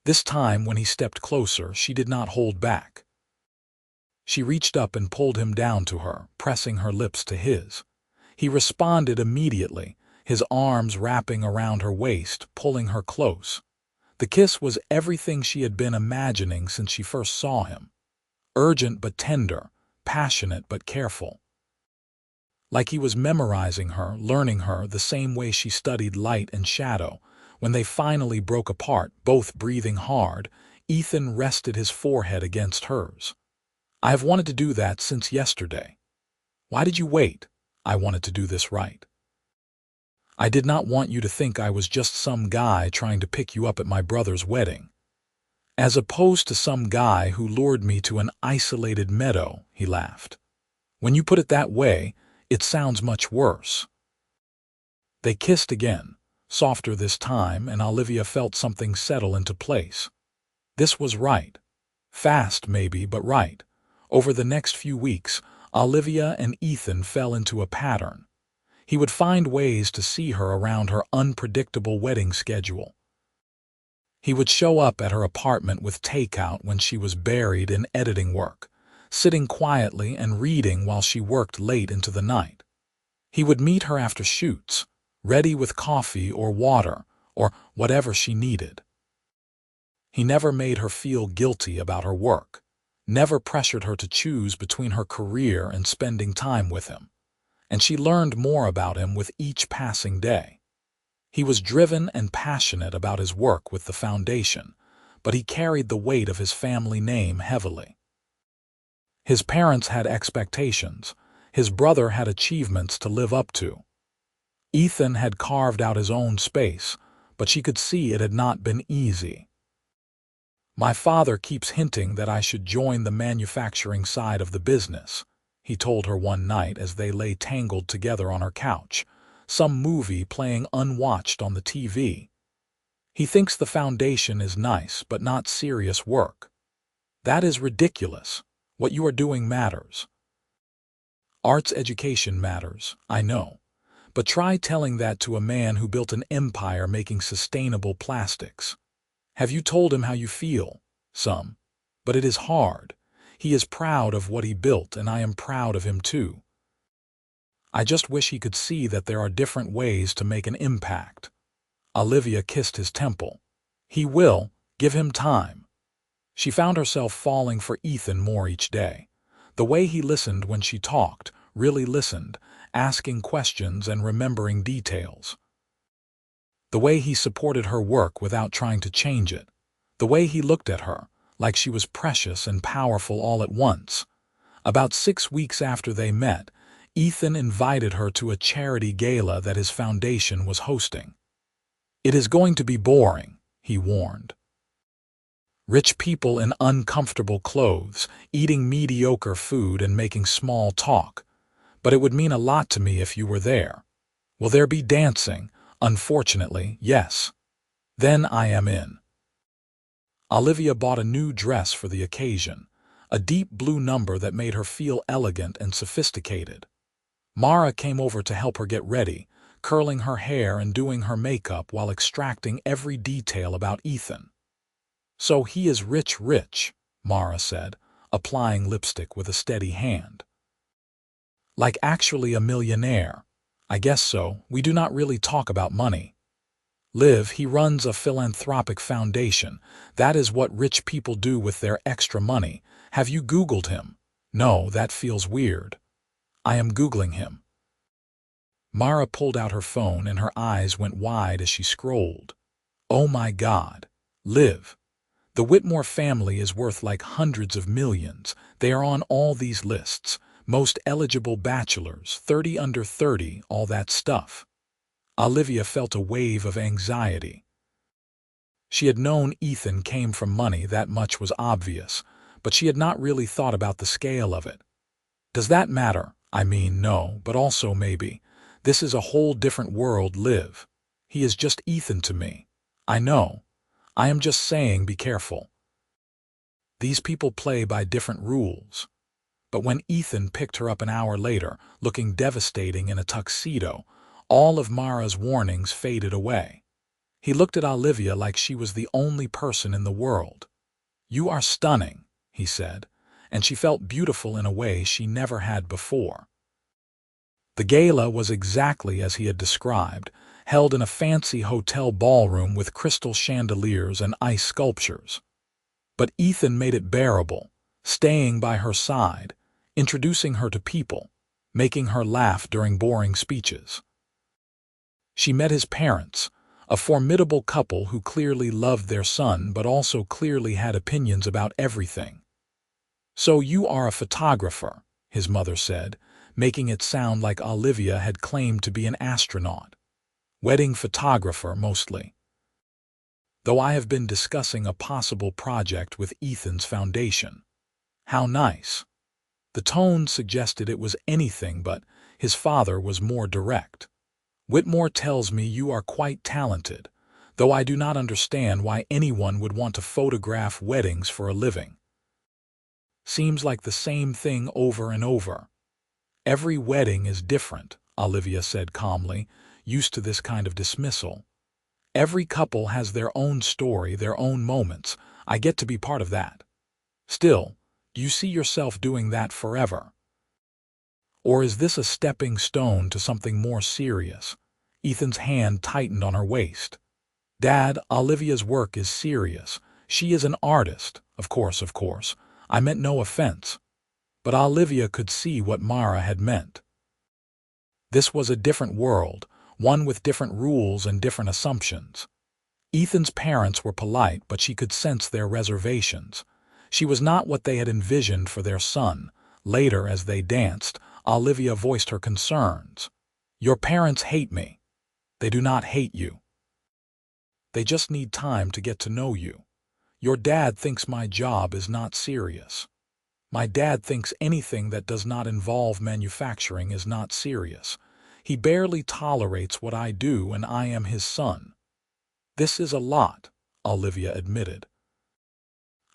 This time, when he stepped closer, she did not hold back. She reached up and pulled him down to her, pressing her lips to his. He responded immediately, his arms wrapping around her waist, pulling her close. The kiss was everything she had been imagining since she first saw him. Urgent but tender, passionate but careful. Like he was memorizing her, learning her the same way she studied light and shadow. When they finally broke apart, both breathing hard, Ethan rested his forehead against hers. "I have wanted to do that since yesterday." "Why did you wait?" "I wanted to do this right. I did not want you to think I was just some guy trying to pick you up at my brother's wedding. As opposed to some guy who lured me to an isolated meadow," he laughed. "When you put it that way, it sounds much worse." They kissed again, softer this time, and Olivia felt something settle into place. This was right. Fast, maybe, but right. Over the next few weeks, Olivia and Ethan fell into a pattern. He would find ways to see her around her unpredictable wedding schedule. He would show up at her apartment with takeout when she was buried in editing work, sitting quietly and reading while she worked late into the night. He would meet her after shoots, ready with coffee or water or whatever she needed. He never made her feel guilty about her work, never pressured her to choose between her career and spending time with him. And she learned more about him with each passing day. He was driven and passionate about his work with the foundation, but he carried the weight of his family name heavily. His parents had expectations. His brother had achievements to live up to. Ethan had carved out his own space, but she could see it had not been easy. "My father keeps hinting that I should join the manufacturing side of the business," he told her one night as they lay tangled together on her couch, some movie playing unwatched on the TV. He thinks the foundation is nice but not serious work. That is ridiculous. What you are doing matters. Arts education matters, I know. But try telling that to a man who built an empire making sustainable plastics. Have you told him how you feel? Some. But it is hard. He is proud of what he built, and I am proud of him too. I just wish he could see that there are different ways to make an impact. Olivia kissed his temple. He will. Give him time. She found herself falling for Ethan more each day. The way he listened when she talked, really listened, asking questions and remembering details. The way he supported her work without trying to change it. The way he looked at her, like she was precious and powerful all at once. About 6 weeks after they met, Ethan invited her to a charity gala that his foundation was hosting. It is going to be boring, he warned. Rich people in uncomfortable clothes, eating mediocre food and making small talk. But it would mean a lot to me if you were there. Will there be dancing? Unfortunately, yes. Then I am in. Olivia bought a new dress for the occasion, a deep blue number that made her feel elegant and sophisticated. Mara came over to help her get ready, curling her hair and doing her makeup while extracting every detail about Ethan. So he is rich, Mara said, applying lipstick with a steady hand. Like actually a millionaire. I guess so. We do not really talk about money. Liv, he runs a philanthropic foundation. That is what rich people do with their extra money. Have you Googled him? No, that feels weird. I am Googling him. Mara pulled out her phone and her eyes went wide as she scrolled. Oh my God. Liv. The Whitmore family is worth like hundreds of millions. They are on all these lists. Most eligible bachelors, 30 under 30, all that stuff. Olivia felt a wave of anxiety. She had known Ethan came from money, that much was obvious, but she had not really thought about the scale of it. Does that matter? I mean, no, but also maybe. This is a whole different world, Liv. He is just Ethan to me. I know. I am just saying be careful. These people play by different rules. But when Ethan picked her up an hour later, looking devastating in a tuxedo, all of Mara's warnings faded away. He looked at Olivia like she was the only person in the world. You are stunning, he said, and she felt beautiful in a way she never had before. The gala was exactly as he had described, held in a fancy hotel ballroom with crystal chandeliers and ice sculptures. But Ethan made it bearable, staying by her side, introducing her to people, making her laugh during boring speeches. She met his parents, a formidable couple who clearly loved their son but also clearly had opinions about everything. So you are a photographer, his mother said, making it sound like Olivia had claimed to be an astronaut. Wedding photographer, mostly. Though I have been discussing a possible project with Ethan's foundation. How nice. The tone suggested it was anything, but his father was more direct. Whitmore tells me you are quite talented, though I do not understand why anyone would want to photograph weddings for a living. Seems like the same thing over and over. Every wedding is different, Olivia said calmly, used to this kind of dismissal. Every couple has their own story, their own moments. I get to be part of that. Still, do you see yourself doing that forever? Or is this a stepping stone to something more serious? Ethan's hand tightened on her waist. Dad, Olivia's work is serious. She is an artist. Of course. I meant no offense. But Olivia could see what Mara had meant. This was a different world, one with different rules and different assumptions. Ethan's parents were polite, but she could sense their reservations. She was not what they had envisioned for their son. Later, as they danced, Olivia voiced her concerns. Your parents hate me. They do not hate you. They just need time to get to know you. Your dad thinks my job is not serious. My dad thinks anything that does not involve manufacturing is not serious. He barely tolerates what I do, and I am his son. "This is a lot," Olivia admitted.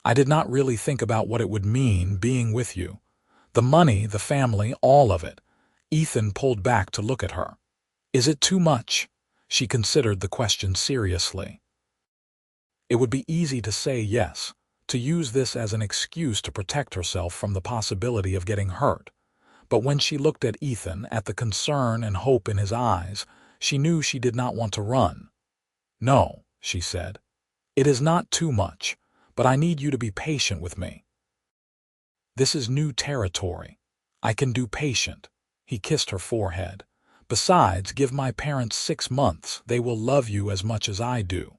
"I did not really think about what it would mean being with you. The money, the family, all of it." Ethan pulled back to look at her. "Is it too much?" She considered the question seriously. It would be easy to say yes, to use this as an excuse to protect herself from the possibility of getting hurt. But when she looked at Ethan, at the concern and hope in his eyes, she knew she did not want to run. "No," she said. "It is not too much, but I need you to be patient with me. This is new territory. I can do patient." He kissed her forehead. "Besides, give my parents 6 months. They will love you as much as I do."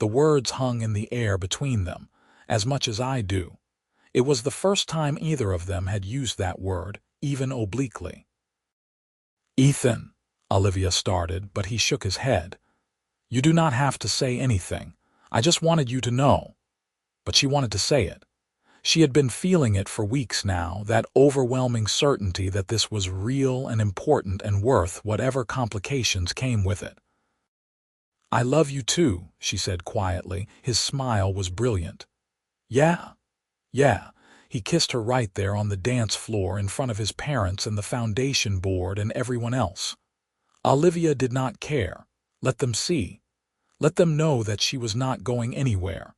The words hung in the air between them, "as much as I do." It was the first time either of them had used that word, even obliquely. "Ethan," Olivia started, but he shook his head. "You do not have to say anything. I just wanted you to know." But she wanted to say it. She had been feeling it for weeks now, that overwhelming certainty that this was real and important and worth whatever complications came with it. "I love you too," she said quietly. His smile was brilliant. "Yeah, yeah." He kissed her right there on the dance floor in front of his parents and the foundation board and everyone else. Olivia did not care. Let them see. Let them know that she was not going anywhere.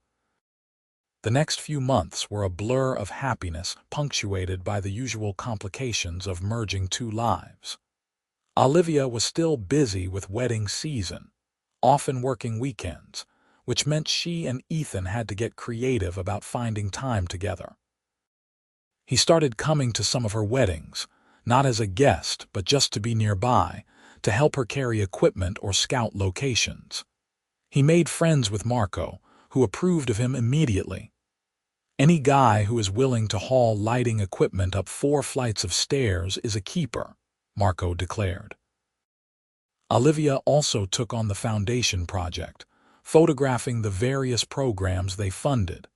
The next few months were a blur of happiness, punctuated by the usual complications of merging two lives. Olivia was still busy with wedding season, often working weekends, which meant she and Ethan had to get creative about finding time together. He started coming to some of her weddings, not as a guest, but just to be nearby, to help her carry equipment or scout locations. He made friends with Marco, who approved of him immediately. "Any guy who is willing to haul lighting equipment up 4 flights of stairs is a keeper," Marco declared. Olivia also took on the foundation project, photographing the various programs they funded.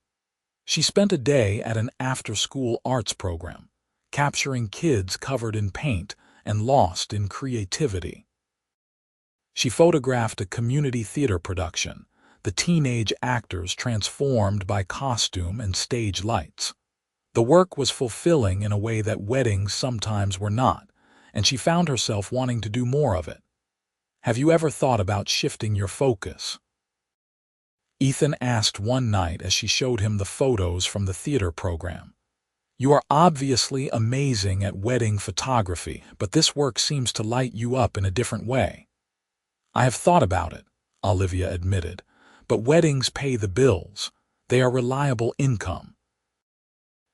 She spent a day at an after-school arts program, capturing kids covered in paint and lost in creativity. She photographed a community theater production, the teenage actors transformed by costume and stage lights. The work was fulfilling in a way that weddings sometimes were not, and she found herself wanting to do more of it. "Have you ever thought about shifting your focus?" Ethan asked one night as she showed him the photos from the theater program. "You are obviously amazing at wedding photography, but this work seems to light you up in a different way." "I have thought about it," Olivia admitted, "but weddings pay the bills. They are reliable income.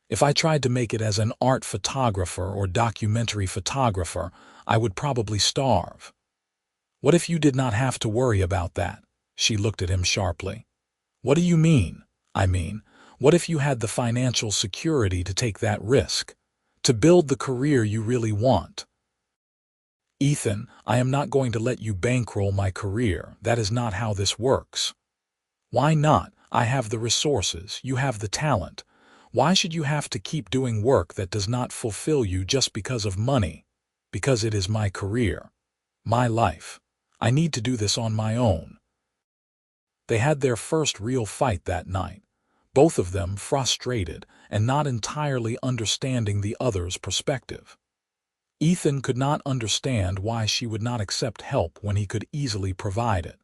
If I tried to make it as an art photographer or documentary photographer, I would probably starve." "What if you did not have to worry about that?" She looked at him sharply. "What do you mean?" "I mean, what if you had the financial security to take that risk, to build the career you really want?" "Ethan, I am not going to let you bankroll my career. That is not how this works." "Why not? I have the resources. You have the talent. Why should you have to keep doing work that does not fulfill you just because of money? Because it is my career. My life. I need to do this on my own." They had their first real fight that night, both of them frustrated and not entirely understanding the other's perspective. Ethan could not understand why she would not accept help when he could easily provide it.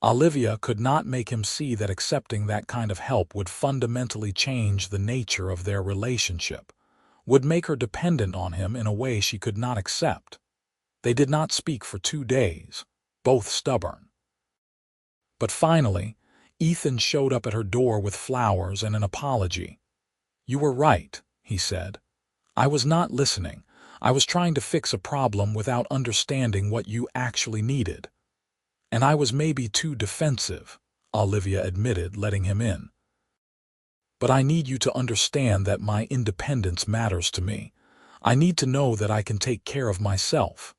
Olivia could not make him see that accepting that kind of help would fundamentally change the nature of their relationship, would make her dependent on him in a way she could not accept. They did not speak for 2 days, both stubborn. But finally, Ethan showed up at her door with flowers and an apology. "You were right," he said. "I was not listening. I was trying to fix a problem without understanding what you actually needed. And I was maybe too defensive," Olivia admitted, letting him in. "But I need you to understand that my independence matters to me. I need to know that I can take care of myself.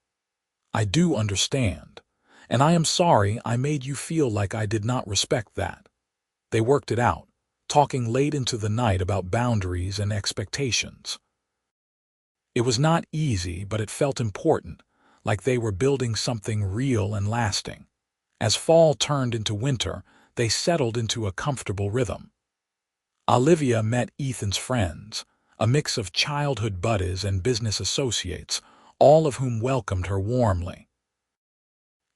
I do understand. And I am sorry I made you feel like I did not respect that." They worked it out, talking late into the night about boundaries and expectations. It was not easy, but it felt important, like they were building something real and lasting. As fall turned into winter, they settled into a comfortable rhythm. Olivia met Ethan's friends, a mix of childhood buddies and business associates, all of whom welcomed her warmly.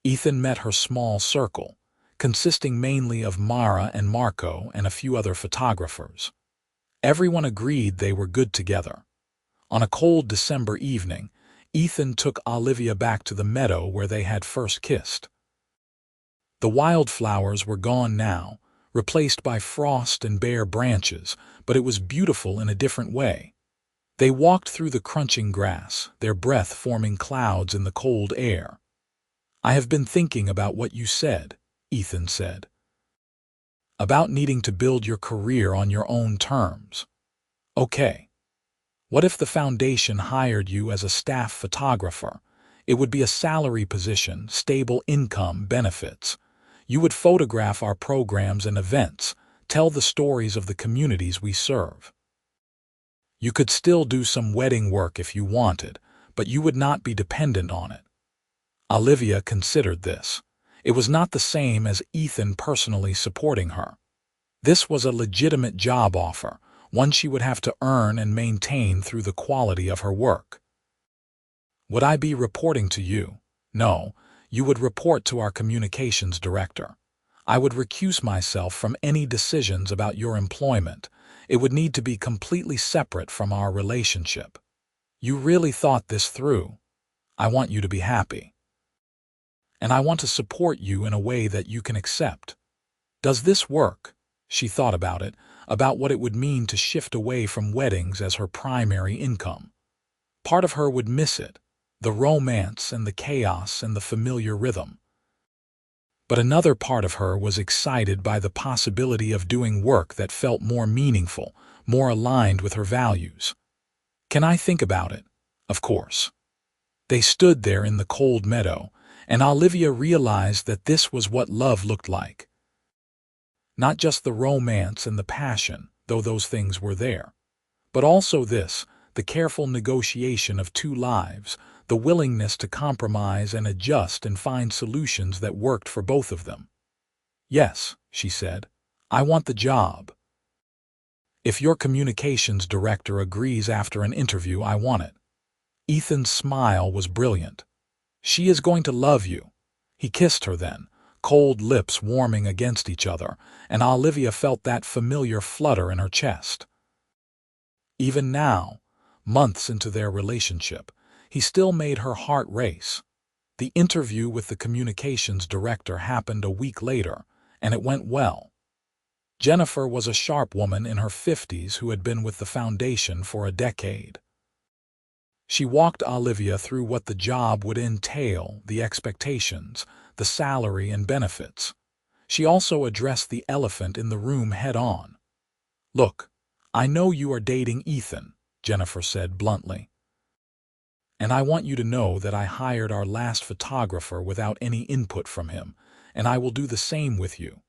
Ethan met her small circle, consisting mainly of Mara and Marco and a few other photographers. Everyone agreed they were good together. On a cold December evening, Ethan took Olivia back to the meadow where they had first kissed. The wildflowers were gone now, replaced by frost and bare branches, but it was beautiful in a different way. They walked through the crunching grass, their breath forming clouds in the cold air. "I have been thinking about what you said," Ethan said. "About needing to build your career on your own terms. Okay. What if the foundation hired you as a staff photographer? It would be a salary position, stable income, benefits. You would photograph our programs and events, tell the stories of the communities we serve. You could still do some wedding work if you wanted, but you would not be dependent on it." Olivia considered this. It was not the same as Ethan personally supporting her. This was a legitimate job offer, one she would have to earn and maintain through the quality of her work. "Would I be reporting to you?" "No, you would report to our communications director. I would recuse myself from any decisions about your employment. It would need to be completely separate from our relationship. You really thought this through. I want you to be happy. And I want to support you in a way that you can accept. Does this work?" She thought about it, about what it would mean to shift away from weddings as her primary income. Part of her would miss it, the romance and the chaos and the familiar rhythm. But another part of her was excited by the possibility of doing work that felt more meaningful, more aligned with her values. "Can I think about it?" "Of course." They stood there in the cold meadow, and Olivia realized that this was what love looked like. Not just the romance and the passion, though those things were there, but also this, the careful negotiation of two lives, the willingness to compromise and adjust and find solutions that worked for both of them. "Yes," she said, "I want the job. If your communications director agrees after an interview, I want it." Ethan's smile was brilliant. "She is going to love you." He kissed her then, cold lips warming against each other, and Olivia felt that familiar flutter in her chest. Even now, months into their relationship, he still made her heart race. The interview with the communications director happened a week later, and it went well. Jennifer was a sharp woman in her 50s who had been with the foundation for a decade. She walked Olivia through what the job would entail, the expectations, the salary and benefits. She also addressed the elephant in the room head-on. "Look, I know you are dating Ethan," Jennifer said bluntly. "And I want you to know that I hired our last photographer without any input from him, and I will do the same with you.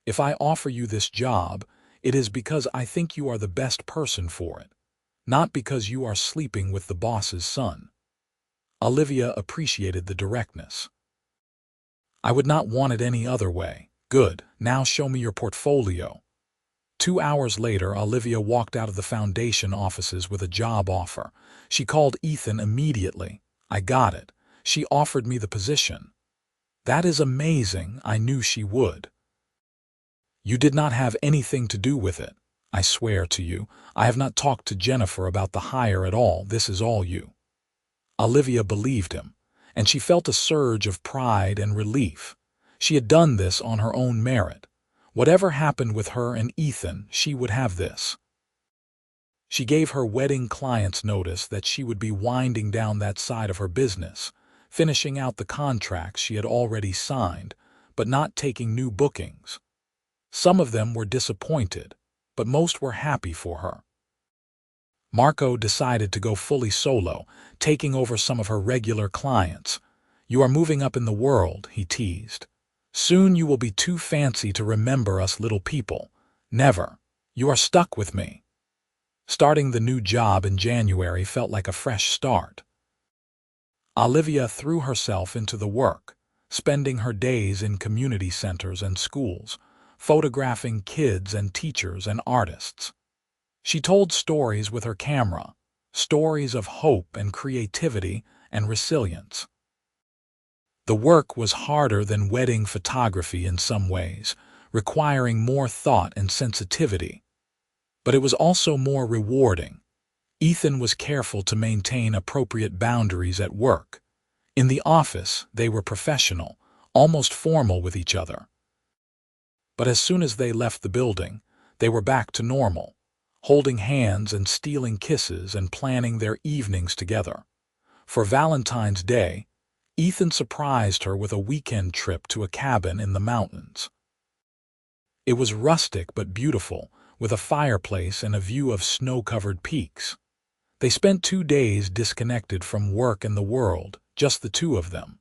If I offer you this job, it is because I think you are the best person for it, not because you are sleeping with the boss's son." Olivia appreciated the directness. "I would not want it any other way." "Good, now show me your portfolio." 2 hours later, Olivia walked out of the foundation offices with a job offer. She called Ethan immediately. "I got it. She offered me the position." "That is amazing. I knew she would." "You did not have anything to do with it. I swear to you, I have not talked to Jennifer about the hire at all. This is all you." Olivia believed him, and she felt a surge of pride and relief. She had done this on her own merit. Whatever happened with her and Ethan, she would have this. She gave her wedding clients notice that she would be winding down that side of her business, finishing out the contracts she had already signed, but not taking new bookings. Some of them were disappointed, but most were happy for her. Marco decided to go fully solo, taking over some of her regular clients. "You are moving up in the world," he teased. "Soon you will be too fancy to remember us little people. Never. You are stuck with me." Starting the new job in January felt like a fresh start. Olivia threw herself into the work, spending her days in community centers and schools, photographing kids and teachers and artists. She told stories with her camera, stories of hope and creativity and resilience. The work was harder than wedding photography in some ways, requiring more thought and sensitivity. But it was also more rewarding. Ethan was careful to maintain appropriate boundaries at work. In the office, they were professional, almost formal with each other. But as soon as they left the building, they were back to normal, holding hands and stealing kisses and planning their evenings together. For Valentine's Day, Ethan surprised her with a weekend trip to a cabin in the mountains. It was rustic but beautiful, with a fireplace and a view of snow-covered peaks. They spent 2 days disconnected from work and the world, just the two of them.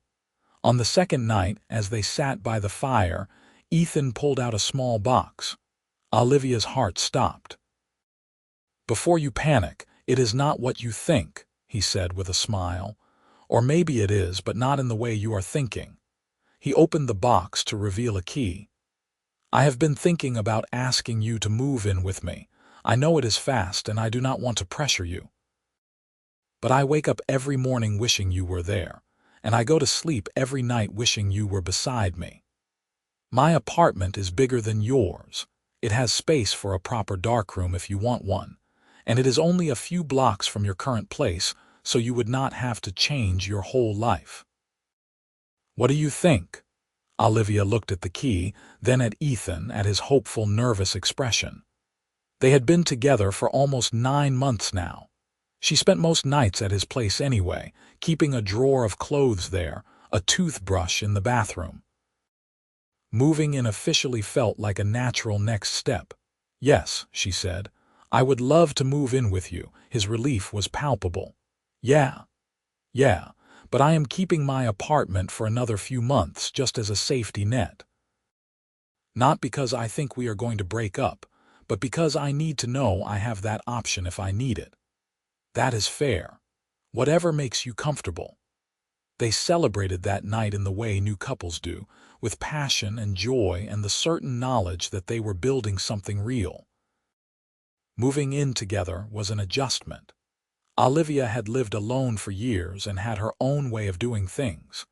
On the second night, as they sat by the fire, Ethan pulled out a small box. Olivia's heart stopped. "Before you panic, it is not what you think," he said with a smile. "Or maybe it is, but not in the way you are thinking." He opened the box to reveal a key. "I have been thinking about asking you to move in with me. I know it is fast and I do not want to pressure you. But I wake up every morning wishing you were there, and I go to sleep every night wishing you were beside me. My apartment is bigger than yours. It has space for a proper darkroom if you want one, and it is only a few blocks from your current place, so you would not have to change your whole life. What do you think?" Olivia looked at the key, then at Ethan, at his hopeful, nervous expression. They had been together for almost 9 months now. She spent most nights at his place anyway, keeping a drawer of clothes there, a toothbrush in the bathroom. Moving in officially felt like a natural next step. "Yes," she said, "I would love to move in with you." His relief was palpable. Yeah, but I am keeping my apartment for another few months just as a safety net. Not because I think we are going to break up, but because I need to know I have that option if I need it." "That is fair. Whatever makes you comfortable." They celebrated that night in the way new couples do, with passion and joy and the certain knowledge that they were building something real. Moving in together was an adjustment. Olivia had lived alone for years and had her own way of doing things.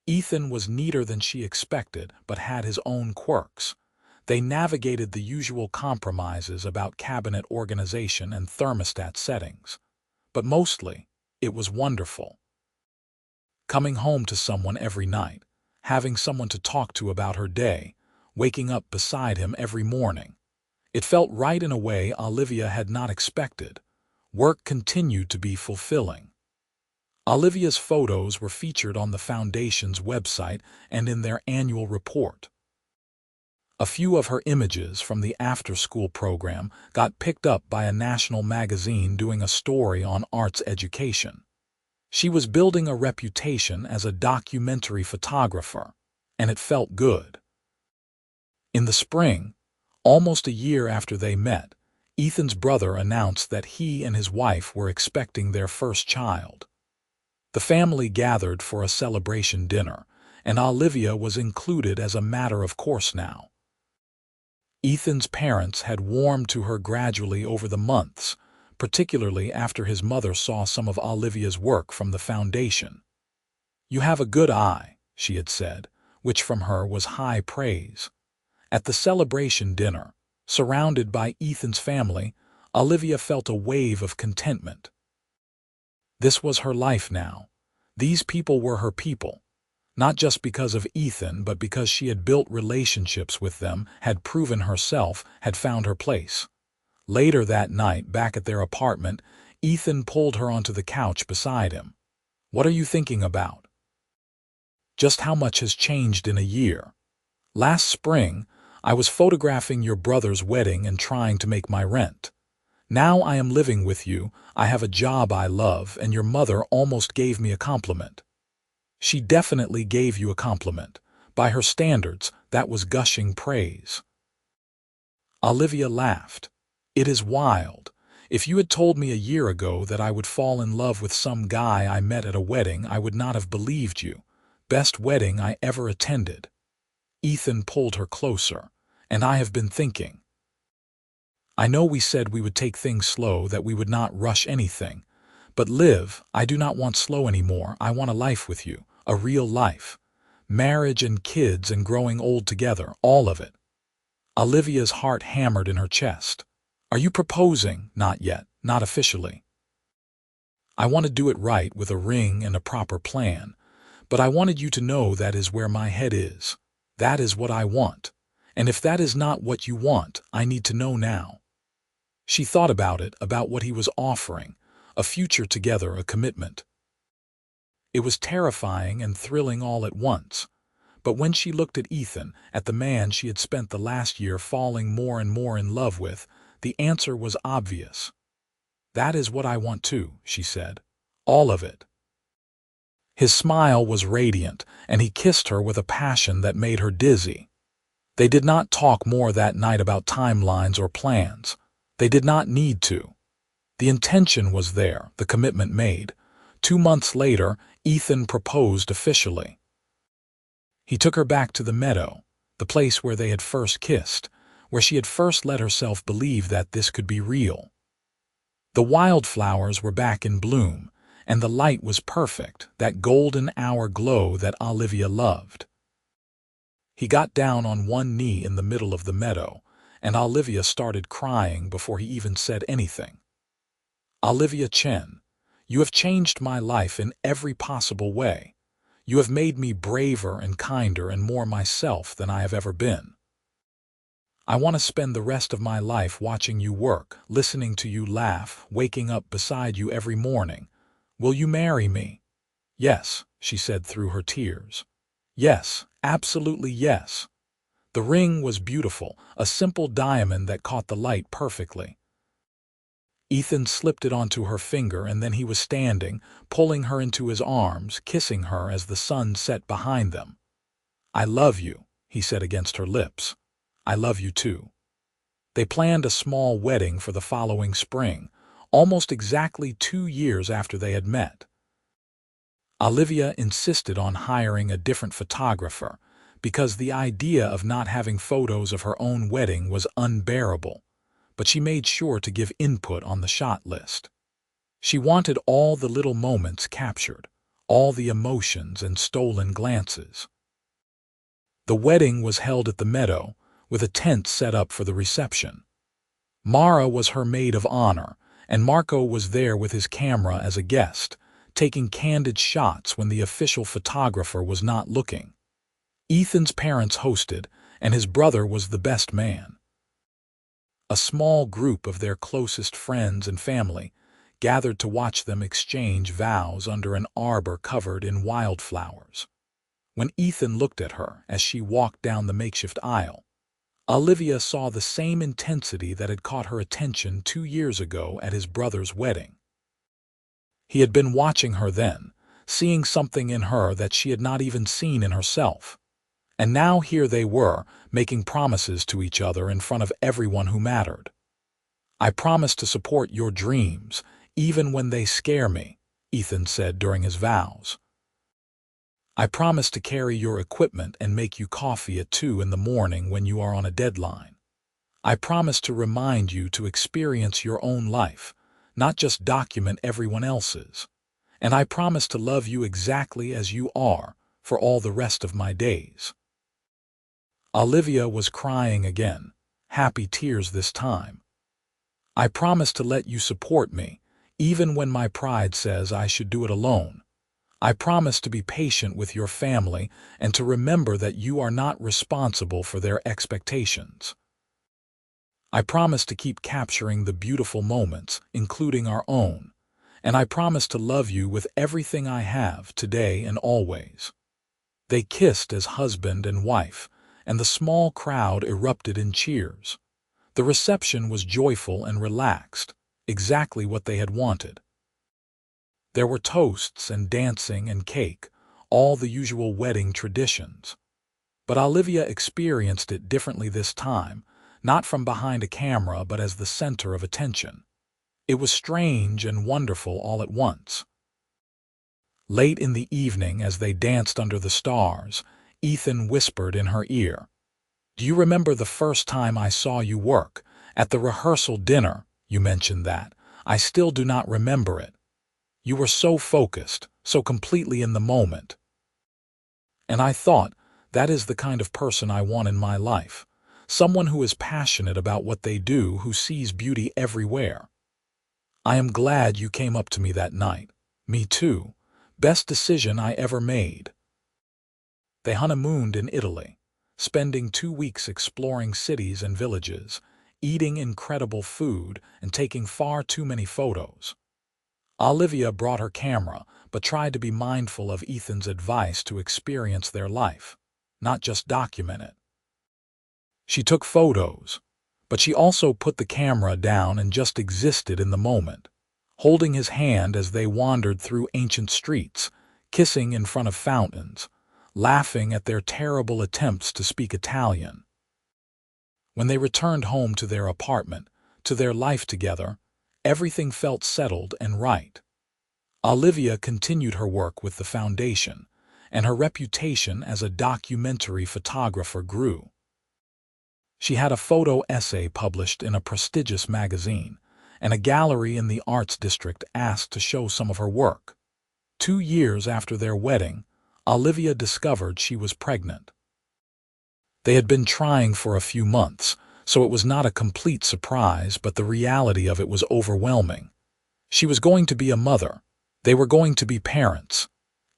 Ethan was neater than she expected, but had his own quirks. They navigated the usual compromises about cabinet organization and thermostat settings. But mostly, it was wonderful. Coming home to someone every night, having someone to talk to about her day, waking up beside him every morning. It felt right in a way Olivia had not expected. Work continued to be fulfilling. Olivia's photos were featured on the Foundation's website and in their annual report. A few of her images from the after-school program got picked up by a national magazine doing a story on arts education. She was building a reputation as a documentary photographer, and it felt good. In the spring, almost a year after they met, Ethan's brother announced that he and his wife were expecting their first child. The family gathered for a celebration dinner, and Olivia was included as a matter of course now. Ethan's parents had warmed to her gradually over the months, particularly after his mother saw some of Olivia's work from the Foundation. "You have a good eye," she had said, which from her was high praise. At the celebration dinner, surrounded by Ethan's family, Olivia felt a wave of contentment. This was her life now. These people were her people. Not just because of Ethan, but because she had built relationships with them, had proven herself, had found her place. Later that night, back at their apartment, Ethan pulled her onto the couch beside him. "What are you thinking about?" "Just how much has changed in a year. Last spring, I was photographing your brother's wedding and trying to make my rent. Now I am living with you, I have a job I love, and your mother almost gave me a compliment." "She definitely gave you a compliment. By her standards, that was gushing praise." Olivia laughed. "It is wild. If you had told me a year ago that I would fall in love with some guy I met at a wedding, I would not have believed you. Best wedding I ever attended. Ethan pulled her closer. And I have been thinking. I know we said we would take things slow, that we would not rush anything. But Liv, I do not want slow anymore. I want a life with you, a real life. Marriage and kids and growing old together, all of it. Olivia's heart hammered in her chest. Are you proposing? Not yet, not officially. I want to do it right with a ring and a proper plan. But I wanted you to know that is where my head is. That is what I want. And if that is not what you want, I need to know now. She thought about it, about what he was offering, a future together, a commitment. It was terrifying and thrilling all at once. But when she looked at Ethan, at the man she had spent the last year falling more and more in love with, the answer was obvious. That is what I want too, she said. All of it. His smile was radiant, and he kissed her with a passion that made her dizzy. They did not talk more that night about timelines or plans. They did not need to. The intention was there, the commitment made. 2 months later, Ethan proposed officially. He took her back to the meadow, the place where they had first kissed, where she had first let herself believe that this could be real. The wildflowers were back in bloom, and the light was perfect, that golden hour glow that Olivia loved. He got down on one knee in the middle of the meadow, and Olivia started crying before he even said anything. Olivia Chen, you have changed my life in every possible way. You have made me braver and kinder and more myself than I have ever been. I want to spend the rest of my life watching you work, listening to you laugh, waking up beside you every morning. Will you marry me? Yes, she said through her tears. Yes, absolutely yes. The ring was beautiful, a simple diamond that caught the light perfectly. Ethan slipped it onto her finger, and then he was standing, pulling her into his arms, kissing her as the sun set behind them. I love you, he said against her lips. I love you too. They planned a small wedding for the following spring, almost exactly 2 years after they had met. Olivia insisted on hiring a different photographer because the idea of not having photos of her own wedding was unbearable, but she made sure to give input on the shot list. She wanted all the little moments captured, all the emotions and stolen glances. The wedding was held at the meadow, with a tent set up for the reception. Mara was her maid of honor, and Marco was there with his camera as a guest, taking candid shots when the official photographer was not looking. Ethan's parents hosted, and his brother was the best man. A small group of their closest friends and family gathered to watch them exchange vows under an arbor covered in wildflowers. When Ethan looked at her as she walked down the makeshift aisle, Olivia saw the same intensity that had caught her attention 2 years ago at his brother's wedding. He had been watching her then, seeing something in her that she had not even seen in herself. And now here they were, making promises to each other in front of everyone who mattered. I promise to support your dreams, even when they scare me, Ethan said during his vows. I promise to carry your equipment and make you coffee at 2 in the morning when you are on a deadline. I promise to remind you to experience your own life, not just document everyone else's. And I promise to love you exactly as you are for all the rest of my days. Olivia was crying again, happy tears this time. I promise to let you support me, even when my pride says I should do it alone. I promise to be patient with your family and to remember that you are not responsible for their expectations. I promise to keep capturing the beautiful moments, including our own, and I promise to love you with everything I have today and always. They kissed as husband and wife, and the small crowd erupted in cheers. The reception was joyful and relaxed, exactly what they had wanted. There were toasts and dancing and cake, all the usual wedding traditions. But Olivia experienced it differently this time, not from behind a camera but as the center of attention. It was strange and wonderful all at once. Late in the evening, as they danced under the stars, Ethan whispered in her ear, "Do you remember the first time I saw you work? At the rehearsal dinner, you mentioned that. I still do not remember it. You were so focused, so completely in the moment. And I thought, that is the kind of person I want in my life. Someone who is passionate about what they do, who sees beauty everywhere. I am glad you came up to me that night. Me too. Best decision I ever made." They honeymooned in Italy, spending 2 weeks exploring cities and villages, eating incredible food and taking far too many photos. Olivia brought her camera, but tried to be mindful of Ethan's advice to experience their life, not just document it. She took photos, but she also put the camera down and just existed in the moment, holding his hand as they wandered through ancient streets, kissing in front of fountains, laughing at their terrible attempts to speak Italian. When they returned home to their apartment, to their life together, everything felt settled and right. Olivia continued her work with the foundation, and her reputation as a documentary photographer grew. She had a photo essay published in a prestigious magazine, and a gallery in the arts district asked to show some of her work. 2 years after their wedding, Olivia discovered she was pregnant. They had been trying for a few months, so it was not a complete surprise, but the reality of it was overwhelming. She was going to be a mother. They were going to be parents.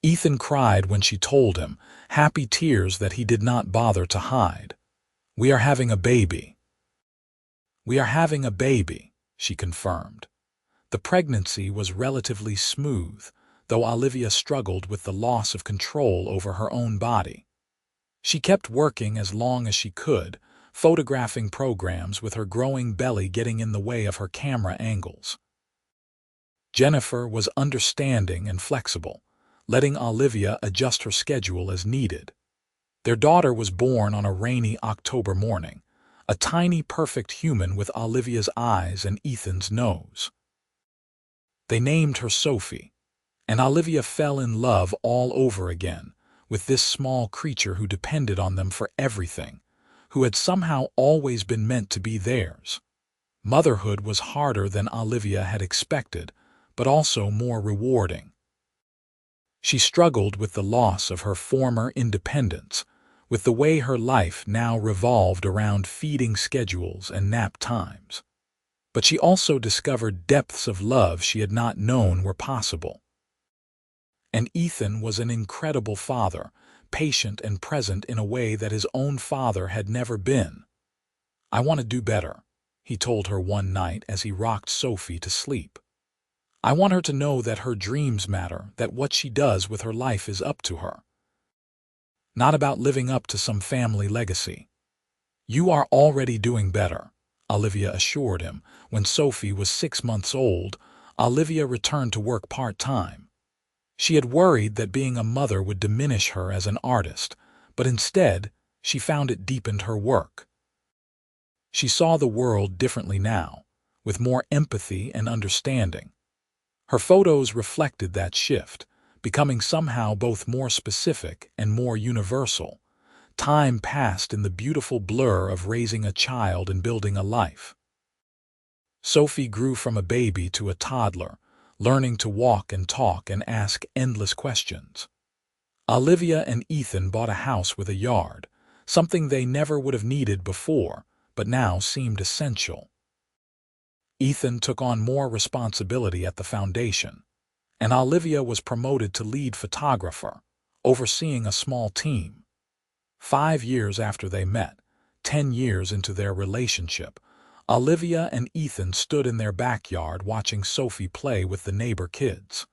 Ethan cried when she told him, happy tears that he did not bother to hide. "We are having a baby." "We are having a baby," she confirmed. The pregnancy was relatively smooth, though Olivia struggled with the loss of control over her own body. She kept working as long as she could, photographing programs with her growing belly getting in the way of her camera angles. Jennifer was understanding and flexible, letting Olivia adjust her schedule as needed. Their daughter was born on a rainy October morning, a tiny perfect human with Olivia's eyes and Ethan's nose. They named her Sophie, and Olivia fell in love all over again with this small creature who depended on them for everything, who had somehow always been meant to be theirs. Motherhood was harder than Olivia had expected, but also more rewarding. She struggled with the loss of her former independence, with the way her life now revolved around feeding schedules and nap times. But she also discovered depths of love she had not known were possible. And Ethan was an incredible father, patient and present in a way that his own father had never been. "I want to do better," he told her one night as he rocked Sophie to sleep. "I want her to know that her dreams matter, that what she does with her life is up to her. Not about living up to some family legacy." "You are already doing better," Olivia assured him. When Sophie was 6 months old, Olivia returned to work part-time. She had worried that being a mother would diminish her as an artist, but instead, she found it deepened her work. She saw the world differently now, with more empathy and understanding. Her photos reflected that shift, becoming somehow both more specific and more universal. Time passed in the beautiful blur of raising a child and building a life. Sophie grew from a baby to a toddler, learning to walk and talk and ask endless questions. Olivia and Ethan bought a house with a yard, something they never would have needed before, but now seemed essential. Ethan took on more responsibility at the foundation, and Olivia was promoted to lead photographer, overseeing a small team. 5 years after they met, 10 years into their relationship, Olivia and Ethan stood in their backyard watching Sophie play with the neighbor kids.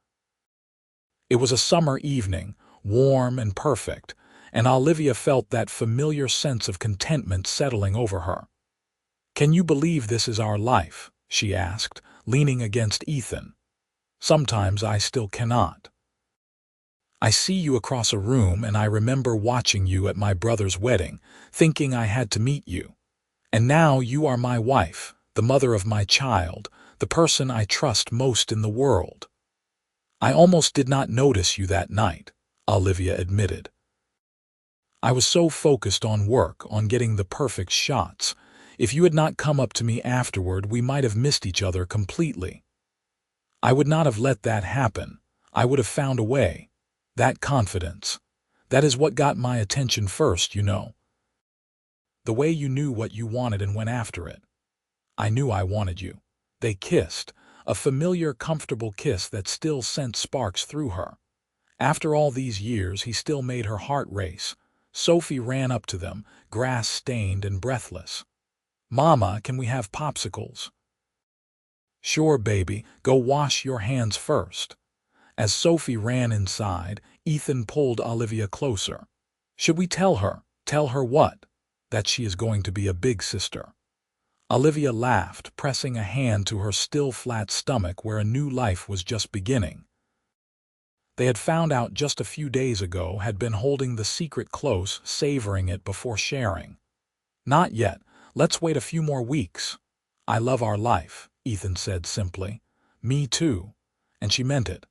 It was a summer evening, warm and perfect, and Olivia felt that familiar sense of contentment settling over her. "Can you believe this is our life?" she asked, leaning against Ethan. "Sometimes I still cannot. I see you across a room and I remember watching you at my brother's wedding, thinking I had to meet you. And now you are my wife, the mother of my child, the person I trust most in the world." I almost did not notice you that night, Olivia admitted. I was so focused on work, on getting the perfect shots. If you had not come up to me afterward, we might have missed each other completely. I would not have let that happen. I would have found a way. That confidence. That is what got my attention first, you know. The way you knew what you wanted and went after it. I knew I wanted you. They kissed, a familiar, comfortable kiss that still sent sparks through her. After all these years, he still made her heart race. Sophie ran up to them, grass-stained and breathless. "Mama, can we have popsicles?" "Sure, baby. Go wash your hands first." As Sophie ran inside, Ethan pulled Olivia closer. "Should we tell her?" "Tell her what?" "That she is going to be a big sister." Olivia laughed, pressing a hand to her still flat stomach where a new life was just beginning. They had found out just a few days ago, had been holding the secret close, savoring it before sharing. "Not yet. Let's wait a few more weeks." "I love our life," Ethan said simply. "Me too." And she meant it.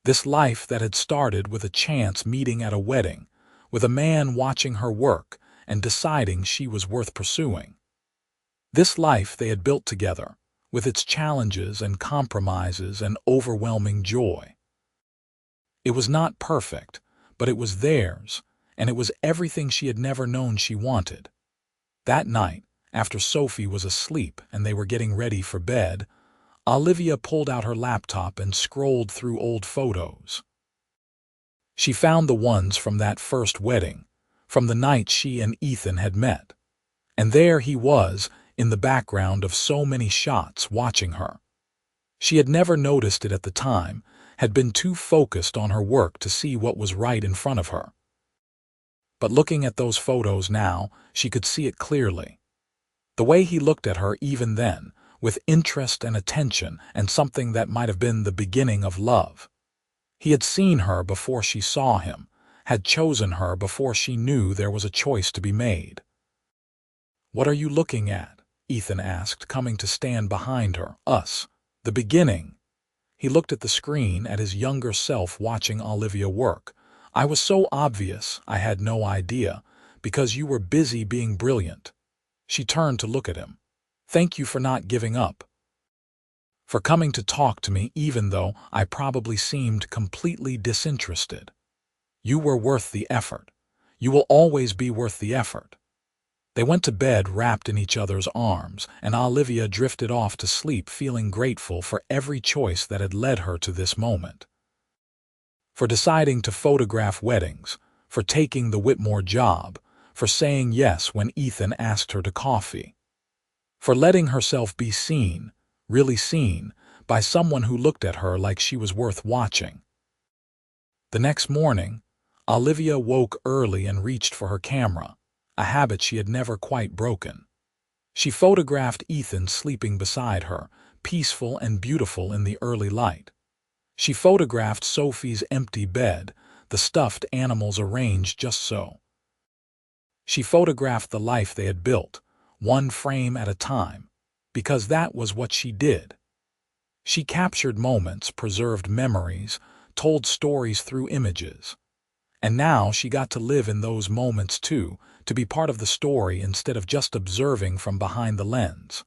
This life that had started with a chance meeting at a wedding, with a man watching her work and deciding she was worth pursuing. This life they had built together, with its challenges and compromises and overwhelming joy. It was not perfect, but it was theirs, and it was everything she had never known she wanted. That night, after Sophie was asleep and they were getting ready for bed, Olivia pulled out her laptop and scrolled through old photos. She found the ones from that first wedding, from the night she and Ethan had met. And there he was, in the background of so many shots, watching her. She had never noticed it at the time, had been too focused on her work to see what was right in front of her. But looking at those photos now, she could see it clearly. The way he looked at her even then, with interest and attention and something that might have been the beginning of love. He had seen her before she saw him, had chosen her before she knew there was a choice to be made. "What are you looking at?" Ethan asked, coming to stand behind her. "Us. The beginning." He looked at the screen, at his younger self watching Olivia work. "I was so obvious, I had no idea, because you were busy being brilliant." She turned to look at him. "Thank you for not giving up. For coming to talk to me even though I probably seemed completely disinterested. You were worth the effort. You will always be worth the effort." They went to bed wrapped in each other's arms, and Olivia drifted off to sleep feeling grateful for every choice that had led her to this moment. For deciding to photograph weddings, for taking the Whitmore job, for saying yes when Ethan asked her to coffee. For letting herself be seen, really seen, by someone who looked at her like she was worth watching. The next morning, Olivia woke early and reached for her camera, a habit she had never quite broken. She photographed Ethan sleeping beside her, peaceful and beautiful in the early light. She photographed Sophie's empty bed, the stuffed animals arranged just so. She photographed the life they had built, one frame at a time, because that was what she did. She captured moments, preserved memories, told stories through images. And now she got to live in those moments too, to be part of the story instead of just observing from behind the lens.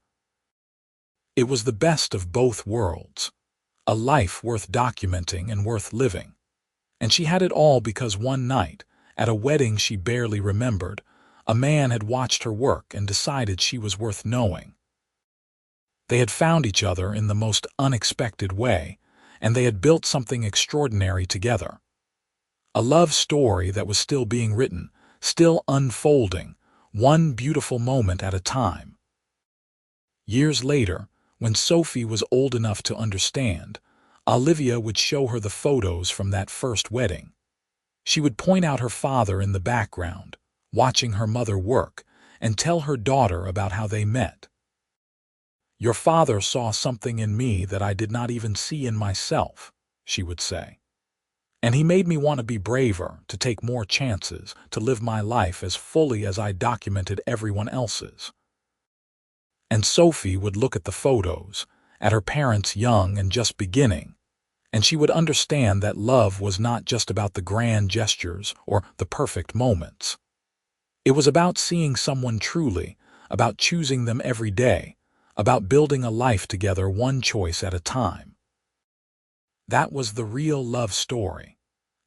It was the best of both worlds, a life worth documenting and worth living. And she had it all because one night, at a wedding she barely remembered, a man had watched her work and decided she was worth knowing. They had found each other in the most unexpected way, and they had built something extraordinary together. A love story that was still being written, still unfolding, one beautiful moment at a time. Years later, when Sophie was old enough to understand, Olivia would show her the photos from that first wedding. She would point out her father in the background, watching her mother work, and tell her daughter about how they met. "Your father saw something in me that I did not even see in myself," she would say. "And he made me want to be braver, to take more chances, to live my life as fully as I documented everyone else's." And Sophie would look at the photos, at her parents young and just beginning, and she would understand that love was not just about the grand gestures or the perfect moments. It was about seeing someone truly, about choosing them every day, about building a life together one choice at a time. That was the real love story,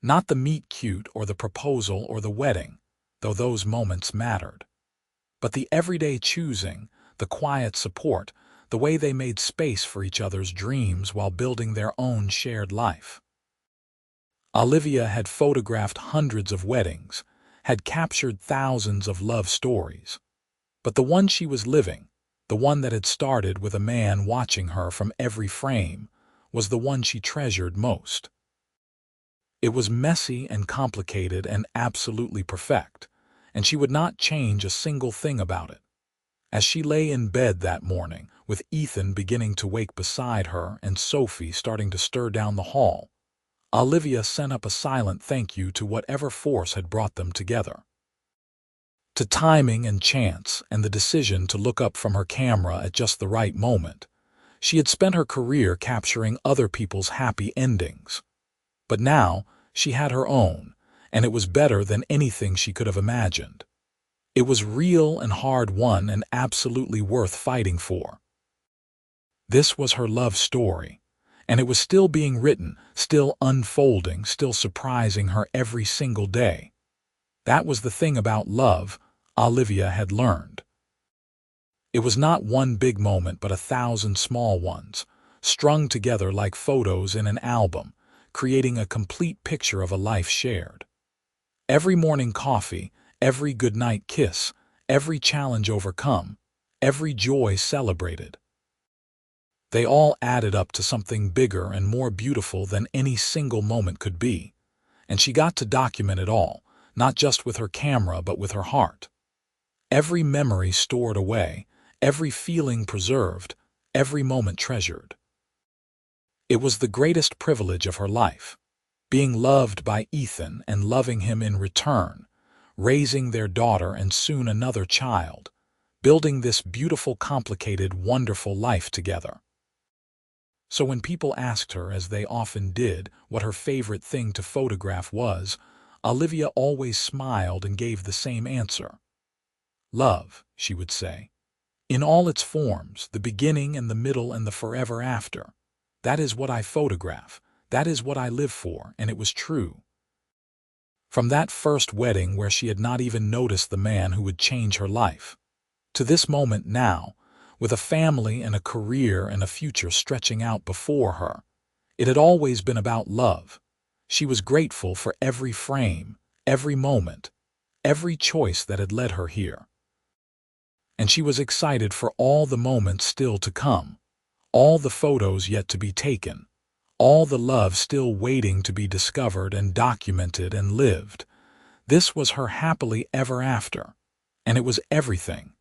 not the meet-cute or the proposal or the wedding, though those moments mattered. But the everyday choosing, the quiet support, the way they made space for each other's dreams while building their own shared life. Olivia had photographed hundreds of weddings, had captured thousands of love stories. But the one she was living, the one that had started with a man watching her from every frame, was the one she treasured most. It was messy and complicated and absolutely perfect, and she would not change a single thing about it. As she lay in bed that morning, with Ethan beginning to wake beside her and Sophie starting to stir down the hall, Olivia sent up a silent thank you to whatever force had brought them together. To timing and chance and the decision to look up from her camera at just the right moment. She had spent her career capturing other people's happy endings. But now she had her own, and it was better than anything she could have imagined. It was real and hard-won and absolutely worth fighting for. This was her love story, and it was still being written, still unfolding, still surprising her every single day. That was the thing about love Olivia had learned. It was not one big moment but 1,000 small ones, strung together like photos in an album, creating a complete picture of a life shared. Every morning coffee, every goodnight kiss, every challenge overcome, every joy celebrated. They all added up to something bigger and more beautiful than any single moment could be, and she got to document it all, not just with her camera but with her heart. Every memory stored away, every feeling preserved, every moment treasured. It was the greatest privilege of her life, being loved by Ethan and loving him in return, raising their daughter and soon another child, building this beautiful, complicated, wonderful life together. So when people asked her, as they often did, what her favorite thing to photograph was, Olivia always smiled and gave the same answer. Love, she would say. In all its forms, the beginning and the middle and the forever after. That is what I photograph. That is what I live for, and it was true. From that first wedding where she had not even noticed the man who would change her life, to this moment now, with a family and a career and a future stretching out before her, it had always been about love. She was grateful for every frame, every moment, every choice that had led her here. And she was excited for all the moments still to come, all the photos yet to be taken, all the love still waiting to be discovered and documented and lived. This was her happily ever after, and it was everything.